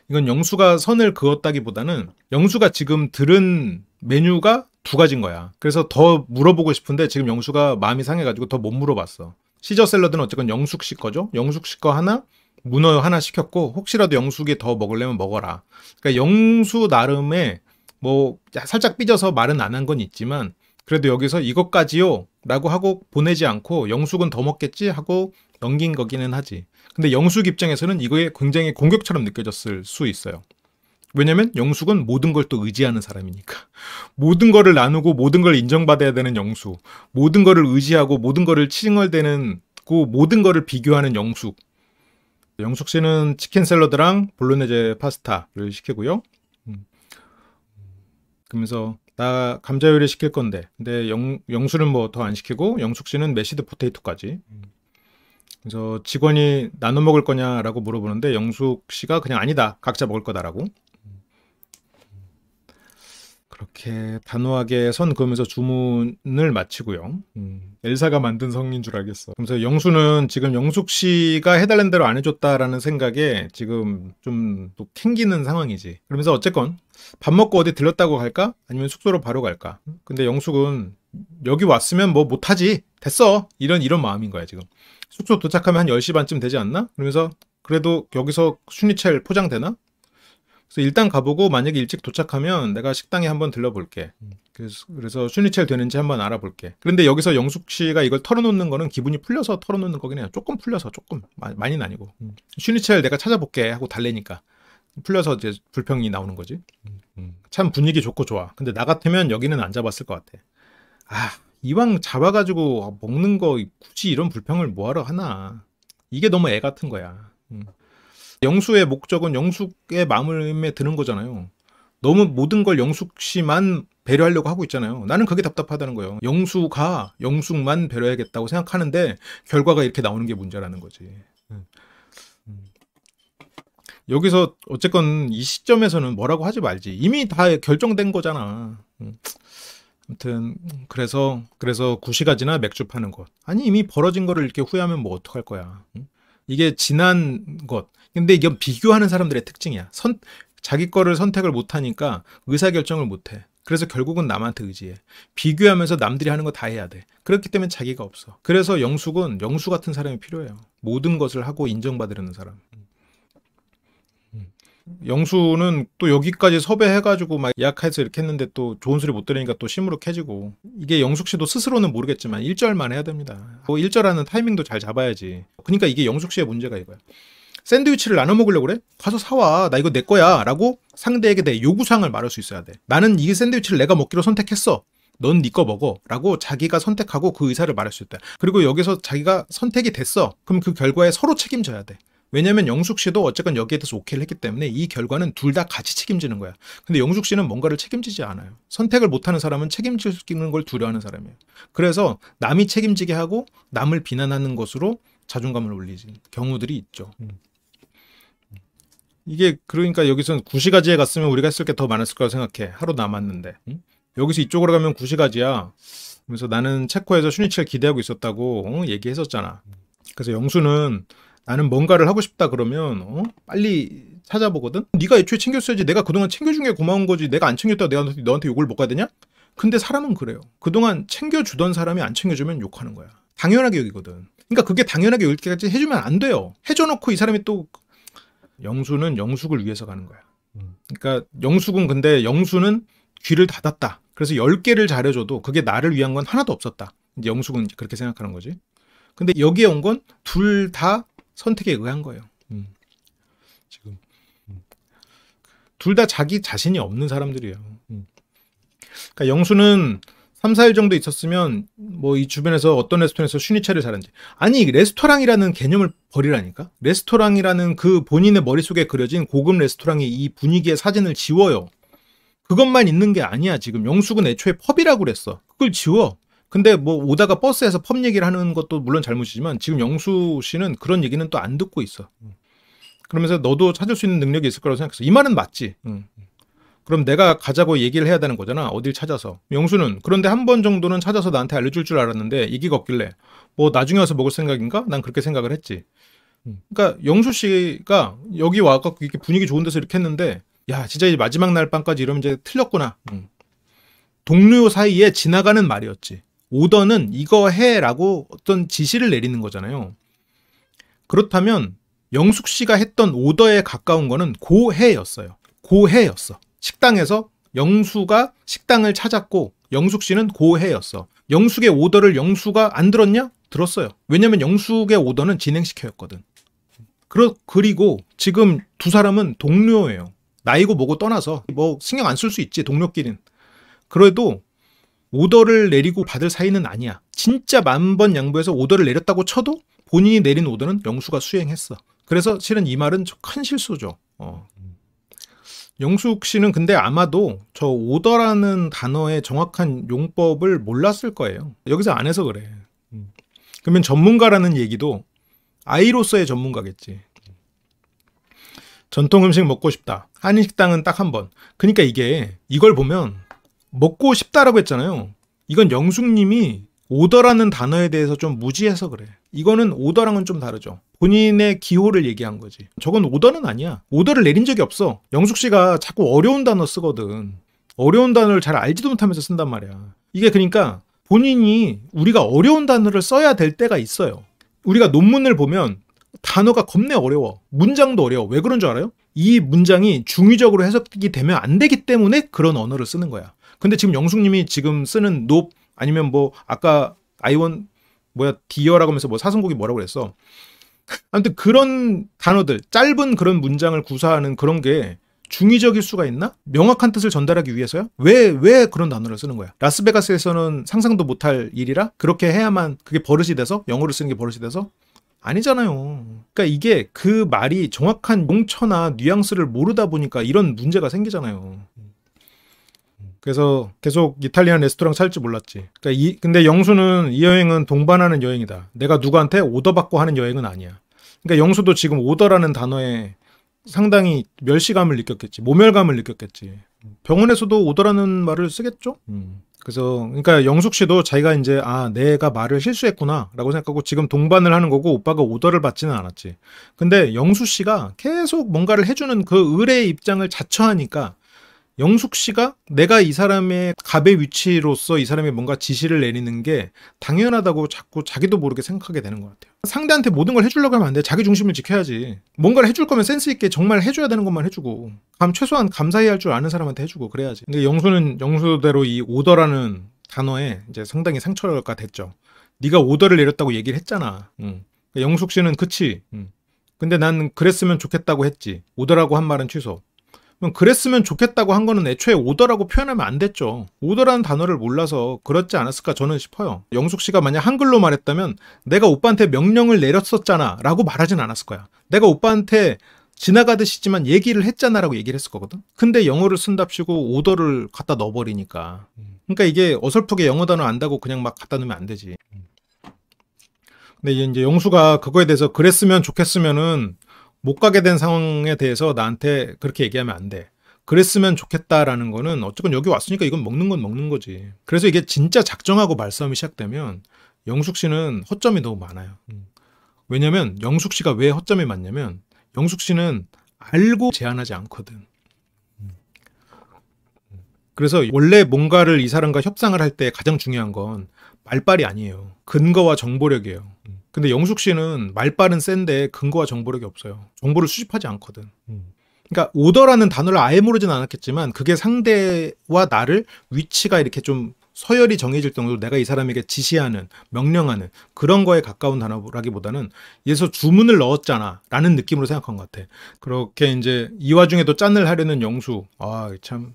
Speaker 1: 이건 영수가 선을 그었다기보다는 영수가 지금 들은 메뉴가 두 가지인 거야. 그래서 더 물어보고 싶은데 지금 영수가 마음이 상해가지고 더 못 물어봤어. 시저 샐러드는 어쨌건 영숙 씨 거죠. 영숙 씨 거 하나, 문어 하나 시켰고 혹시라도 영숙이 더 먹으려면 먹어라. 그러니까 영수 나름의 뭐 살짝 삐져서 말은 안 한 건 있지만 그래도 여기서 이것까지요 라고 하고 보내지 않고 영숙은 더 먹겠지 하고 넘긴 거기는 하지. 근데 영숙 입장에서는 이거에 굉장히 공격처럼 느껴졌을 수 있어요. 왜냐면 영숙은 모든 걸 또 의지하는 사람이니까. 모든 거를 나누고 모든 걸 인정받아야 되는 영숙. 모든 거를 의지하고 모든 거를 칭얼대는 모든 거를 비교하는 영숙. 영숙 씨는 치킨 샐러드랑 볼로네제 파스타를 시키고요. 그러면서 나 감자 요리 시킬 건데, 근데 영수는 뭐 더 안 시키고 영숙 씨는 메시드 포테이토까지. 그래서 직원이 나눠 먹을 거냐라고 물어보는데 영숙 씨가 그냥 아니다, 각자 먹을 거다라고. 그렇게 단호하게 선 그으면서 주문을 마치고요. 엘사가 만든 성인 줄 알겠어. 그래서 영수는 지금 영숙 씨가 해달라는 대로 안 해줬다라는 생각에 지금 좀 또 캥기는 상황이지. 그러면서 어쨌건 밥 먹고 어디 들렀다고 갈까? 아니면 숙소로 바로 갈까? 근데 영숙은 여기 왔으면 뭐 못하지. 됐어. 이런 마음인 거야 지금. 숙소 도착하면 한 10시 반쯤 되지 않나? 그러면서 그래도 여기서 슈니첼 포장되나? 그래서 일단 가보고 만약에 일찍 도착하면 내가 식당에 한번 들러볼게. 그래서 슈니첼 되는지 한번 알아볼게. 그런데 여기서 영숙 씨가 이걸 털어놓는 거는 기분이 풀려서 털어놓는 거긴 해요. 조금 풀려서, 조금. 많이는 아니고. 슈니첼 내가 찾아볼게 하고 달래니까. 풀려서 이제 불평이 나오는 거지. 참 분위기 좋고 좋아. 근데 나 같으면 여기는 안 잡았을 것 같아. 이왕 잡아가지고 먹는 거 굳이 이런 불평을 뭐하러 하나. 이게 너무 애 같은 거야. 영수의 목적은 영숙의 마음에 드는 거잖아요. 너무 모든 걸 영숙 씨만 배려하려고 하고 있잖아요. 나는 그게 답답하다는 거예요. 영수가 영숙만 배려해야겠다고 생각하는데 결과가 이렇게 나오는 게 문제라는 거지. 여기서 어쨌건 이 시점에서는 뭐라고 하지 말지. 이미 다 결정된 거잖아. 아무튼 그래서 구시가지나 맥주 파는 곳. 아니 이미 벌어진 거를 이렇게 후회하면 뭐 어떡할 거야. 이게 지난 것. 근데 이게 비교하는 사람들의 특징이야. 자기 거를 선택을 못하니까 의사결정을 못해. 그래서 결국은 남한테 의지해. 비교하면서 남들이 하는 거 다 해야 돼. 그렇기 때문에 자기가 없어. 그래서 영숙은 영수 같은 사람이 필요해요. 모든 것을 하고 인정받으려는 사람. 영수는 또 여기까지 섭외해가지고 막 예약해서 이렇게 했는데 또 좋은 소리 못 들으니까 또 시무룩해지고. 이게 영숙 씨도 스스로는 모르겠지만 1절만 해야 됩니다. 1절하는 타이밍도 잘 잡아야지. 그러니까 이게 영숙 씨의 문제가 이거야. 샌드위치를 나눠 먹으려고 그래? 가서 사와. 나 이거 내 거야. 라고 상대에게 내 요구사항을 말할 수 있어야 돼. 나는 이 샌드위치를 내가 먹기로 선택했어. 넌 네 거 먹어. 라고 자기가 선택하고 그 의사를 말할 수 있다. 그리고 여기서 자기가 선택이 됐어. 그럼 그 결과에 서로 책임져야 돼. 왜냐면 영숙 씨도 어쨌건 여기에 대해서 오케이를 했기 때문에 이 결과는 둘 다 같이 책임지는 거야. 근데 영숙 씨는 뭔가를 책임지지 않아요. 선택을 못하는 사람은 책임지는 걸 두려워하는 사람이에요. 그래서 남이 책임지게 하고 남을 비난하는 것으로 자존감을 올리는 경우들이 있죠. 이게 그러니까 여기서는 구시가지에 갔으면 우리가 했을 게 더 많았을 거라고 생각해. 하루 남았는데. 여기서 이쪽으로 가면 구시가지야. 그래서 나는 체코에서 슈니첼 기대하고 있었다고 얘기했었잖아. 그래서 영수는 나는 뭔가를 하고 싶다 그러면 빨리 찾아보거든. 네가 애초에 챙겼어야지. 내가 그동안 챙겨준 게 고마운 거지. 내가 안 챙겼다고 내가 너한테 욕을 먹어야 되냐? 근데 사람은 그래요. 그동안 챙겨주던 사람이 안 챙겨주면 욕하는 거야. 당연하게 여기거든. 그러니까 그게 당연하게 여기까지 해주면 안 돼요. 해줘놓고 이 사람이 또 영수는 영숙을 위해서 가는 거야. 그러니까 영숙은 근데 영수는 귀를 닫았다. 그래서 10개를 잘해줘도 그게 나를 위한 건 하나도 없었다. 이제 영숙은 그렇게 생각하는 거지. 근데 여기에 온 건 둘 다 선택에 의한 거예요. 지금 둘 다 자기 자신이 없는 사람들이에요. 그러니까 영수는 3, 4일 정도 있었으면 뭐 이 주변에서 어떤 레스토랑에서 슈니첼을 사는지. 아니 레스토랑이라는 개념을 버리라니까. 레스토랑이라는 그 본인의 머릿속에 그려진 고급 레스토랑의 이 분위기의 사진을 지워요. 그것만 있는 게 아니야. 지금 영숙은 애초에 펍이라고 그랬어. 그걸 지워. 근데 뭐 오다가 버스에서 펍 얘기를 하는 것도 물론 잘못이지만 지금 영수 씨는 그런 얘기는 또 안 듣고 있어. 그러면서 너도 찾을 수 있는 능력이 있을 거라고 생각했어. 이 말은 맞지. 그럼 내가 가자고 얘기를 해야 되는 거잖아. 어딜 찾아서. 영수는 그런데 한 번 정도는 찾아서 나한테 알려줄 줄 알았는데 얘기가 없길래 뭐 나중에 와서 먹을 생각인가? 난 그렇게 생각을 했지. 그러니까 영수 씨가 여기 와갖고 이렇게 분위기 좋은 데서 이렇게 했는데 야 진짜 이제 마지막 날 밤까지 이러면 이제 틀렸구나. 동료 사이에 지나가는 말이었지. 오더는 이거 해라고 어떤 지시를 내리는 거잖아요. 그렇다면 영숙 씨가 했던 오더에 가까운 거는 고해였어요. 고해였어. 식당에서 영수가 식당을 찾았고 영숙 씨는 고해였어. 영숙의 오더를 영수가 안 들었냐? 들었어요. 왜냐면 영숙의 오더는 진행시켜였거든. 그리고 지금 두 사람은 동료예요. 나이고 뭐고 떠나서 뭐 신경 안 쓸 수 있지, 동료끼린. 그래도 오더를 내리고 받을 사이는 아니야. 진짜 만번 양보해서 오더를 내렸다고 쳐도 본인이 내린 오더는 영수가 수행했어. 그래서 실은 이 말은 큰 실수죠. 영숙 씨는 근데 아마도 저 오더라는 단어의 정확한 용법을 몰랐을 거예요. 여기서 안 해서 그래. 그러면 전문가라는 얘기도 아이로서의 전문가겠지. 전통 음식 먹고 싶다. 한인식당은 딱 한 번. 그러니까 이걸 보면 먹고 싶다라고 했잖아요. 이건 영숙님이 오더라는 단어에 대해서 좀 무지해서 그래. 이거는 오더랑은 좀 다르죠. 본인의 기호를 얘기한 거지. 저건 오더는 아니야. 오더를 내린 적이 없어. 영숙 씨가 자꾸 어려운 단어 쓰거든. 어려운 단어를 잘 알지도 못하면서 쓴단 말이야. 이게 그러니까 본인이 우리가 어려운 단어를 써야 될 때가 있어요. 우리가 논문을 보면 단어가 겁내 어려워. 문장도 어려워. 왜 그런 줄 알아요? 이 문장이 중의적으로 해석이 되면 안 되기 때문에 그런 언어를 쓰는 거야. 근데 지금 영숙님이 지금 쓰는 높 아니면 뭐 아까 아이원 디어라고 하면서 뭐 사슴고기 뭐라고 그랬어. 아무튼 그런 단어들, 짧은 그런 문장을 구사하는 그런 게 중의적일 수가 있나? 명확한 뜻을 전달하기 위해서요? 왜 그런 단어를 쓰는 거야? 라스베가스에서는 상상도 못할 일이라 그렇게 해야만 그게 버릇이 돼서 영어를 쓰는 게 버릇이 돼서 아니잖아요. 그러니까 이게 그 말이 정확한 용처나 뉘앙스를 모르다 보니까 이런 문제가 생기잖아요. 그래서 계속 이탈리안 레스토랑 살지 몰랐지. 그러니까 근데 영수는 이 여행은 동반하는 여행이다. 내가 누구한테 오더 받고 하는 여행은 아니야. 그러니까 영수도 지금 오더라는 단어에 상당히 멸시감을 느꼈겠지. 모멸감을 느꼈겠지. 병원에서도 오더라는 말을 쓰겠죠? 그래서 그러니까 영숙 씨도 자기가 이제 내가 말을 실수했구나라고 생각하고 지금 동반을 하는 거고 오빠가 오더를 받지는 않았지. 근데 영수 씨가 계속 뭔가를 해주는 그 을의 입장을 자처하니까 영숙 씨가 내가 이 사람의 갑의 위치로서 이 사람이 뭔가 지시를 내리는 게 당연하다고 자꾸 자기도 모르게 생각하게 되는 것 같아요. 상대한테 모든 걸 해주려고 하면 안 돼. 자기 중심을 지켜야지. 뭔가를 해줄 거면 센스 있게 정말 해줘야 되는 것만 해주고 최소한 감사해야 할 줄 아는 사람한테 해주고 그래야지. 근데 영수는 영수대로 이 오더라는 단어에 이제 상당히 상처가 됐죠. 네가 오더를 내렸다고 얘기를 했잖아. 영숙 씨는 그치. 근데 난 그랬으면 좋겠다고 했지. 오더라고 한 말은 취소. 그럼 그랬으면 좋겠다고 한 거는 애초에 오더라고 표현하면 안 됐죠. 오더라는 단어를 몰라서 그렇지 않았을까 저는 싶어요. 영숙 씨가 만약 한글로 말했다면 내가 오빠한테 명령을 내렸었잖아 라고 말하진 않았을 거야. 내가 오빠한테 지나가듯이지만 얘기를 했잖아 라고 얘기를 했을 거거든. 근데 영어를 쓴답시고 오더를 갖다 넣어버리니까. 그러니까 이게 어설프게 영어 단어 안다고 그냥 막 갖다 넣으면 안 되지. 근데 이제 영수가 그거에 대해서 그랬으면 좋겠으면은 못 가게 된 상황에 대해서 나한테 그렇게 얘기하면 안 돼. 그랬으면 좋겠다라는 거는 어쨌건 여기 왔으니까 이건 먹는 건 먹는 거지. 그래서 이게 진짜 작정하고 말싸움이 시작되면 영숙 씨는 허점이 너무 많아요. 왜냐면 영숙 씨가 왜 허점이 많냐면 영숙 씨는 알고 제안하지 않거든. 그래서 원래 뭔가를 이 사람과 협상을 할 때 가장 중요한 건 말빨이 아니에요. 근거와 정보력이에요. 근데 영숙 씨는 말빨은 센데 근거와 정보력이 없어요. 정보를 수집하지 않거든. 그러니까 오더라는 단어를 아예 모르진 않았겠지만 그게 상대와 나를 위치가 이렇게 좀 서열이 정해질 정도로 내가 이 사람에게 지시하는, 명령하는 그런 거에 가까운 단어라기보다는 예서 주문을 넣었잖아 라는 느낌으로 생각한 것 같아. 그렇게 이제 이 와중에도 짠을 하려는 영수. 참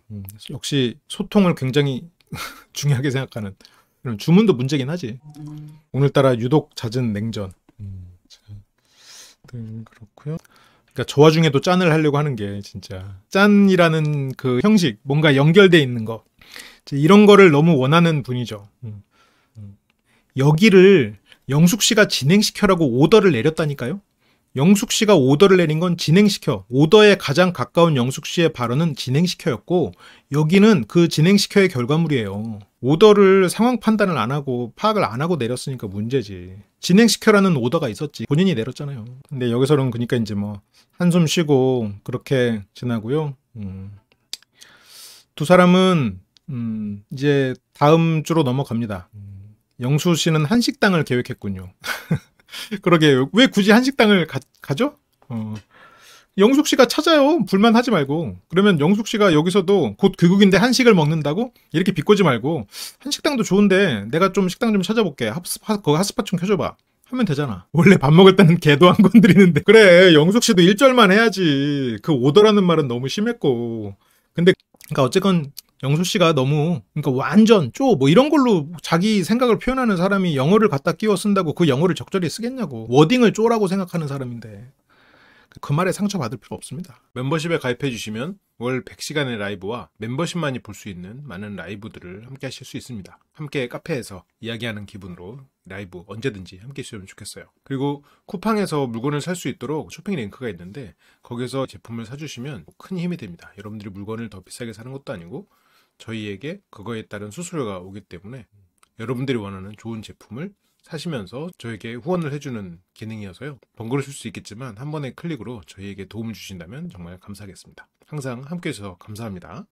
Speaker 1: 역시 소통을 굉장히 중요하게 생각하는. 그럼 주문도 문제긴 하지. 오늘따라 유독 잦은 냉전. 그렇고요. 그러니까 저 와중에도 짠을 하려고 하는 게 진짜 짠이라는 그 형식, 뭔가 연결돼 있는 거. 이런 거를 너무 원하는 분이죠. 여기를 영숙 씨가 진행시켜라고 오더를 내렸다니까요. 영숙 씨가 오더를 내린 건 진행시켜. 오더에 가장 가까운 영숙 씨의 발언은 진행시켜였고 여기는 그 진행시켜의 결과물이에요. 오더를 상황 판단을 안 하고 파악을 안 하고 내렸으니까 문제지. 진행시켜라는 오더가 있었지. 본인이 내렸잖아요. 근데 여기서는 그러니까 이제 뭐 한숨 쉬고 그렇게 지나고요. 두 사람은 이제 다음 주로 넘어갑니다. 영수 씨는 한식당을 계획했군요. 그러게 왜 굳이 한식당을 가죠? 영숙 씨가 찾아요. 불만하지 말고. 그러면 영숙 씨가 여기서도 곧 귀국인데 한식을 먹는다고? 이렇게 비꼬지 말고 한식당도 좋은데 내가 좀 식당 좀 찾아볼게. 거기 핫스팟 좀 켜줘봐. 하면 되잖아. 원래 밥 먹을 때는 개도 안 건드리는데. 그래, 영숙 씨도 1절만 해야지. 그 오더라는 말은 너무 심했고. 근데 그러니까 어쨌건 영숙 씨가 너무 그러니까 완전 뭐 이런 걸로 자기 생각을 표현하는 사람이 영어를 갖다 끼워 쓴다고 그 영어를 적절히 쓰겠냐고. 워딩을 쪼라고 생각하는 사람인데. 그 말에 상처받을 필요 없습니다. 멤버십에 가입해 주시면 월 100시간의 라이브와 멤버십만이 볼 수 있는 많은 라이브들을 함께 하실 수 있습니다. 함께 카페에서 이야기하는 기분으로 라이브 언제든지 함께 해주시면 좋겠어요. 그리고 쿠팡에서 물건을 살 수 있도록 쇼핑 링크가 있는데 거기서 제품을 사주시면 큰 힘이 됩니다. 여러분들이 물건을 더 비싸게 사는 것도 아니고 저희에게 그거에 따른 수수료가 오기 때문에 여러분들이 원하는 좋은 제품을 사시면서 저에게 후원을 해주는 기능이어서요. 번거로우실 수 있겠지만 한 번의 클릭으로 저희에게 도움을 주신다면 정말 감사하겠습니다. 항상 함께 해주셔서 감사합니다.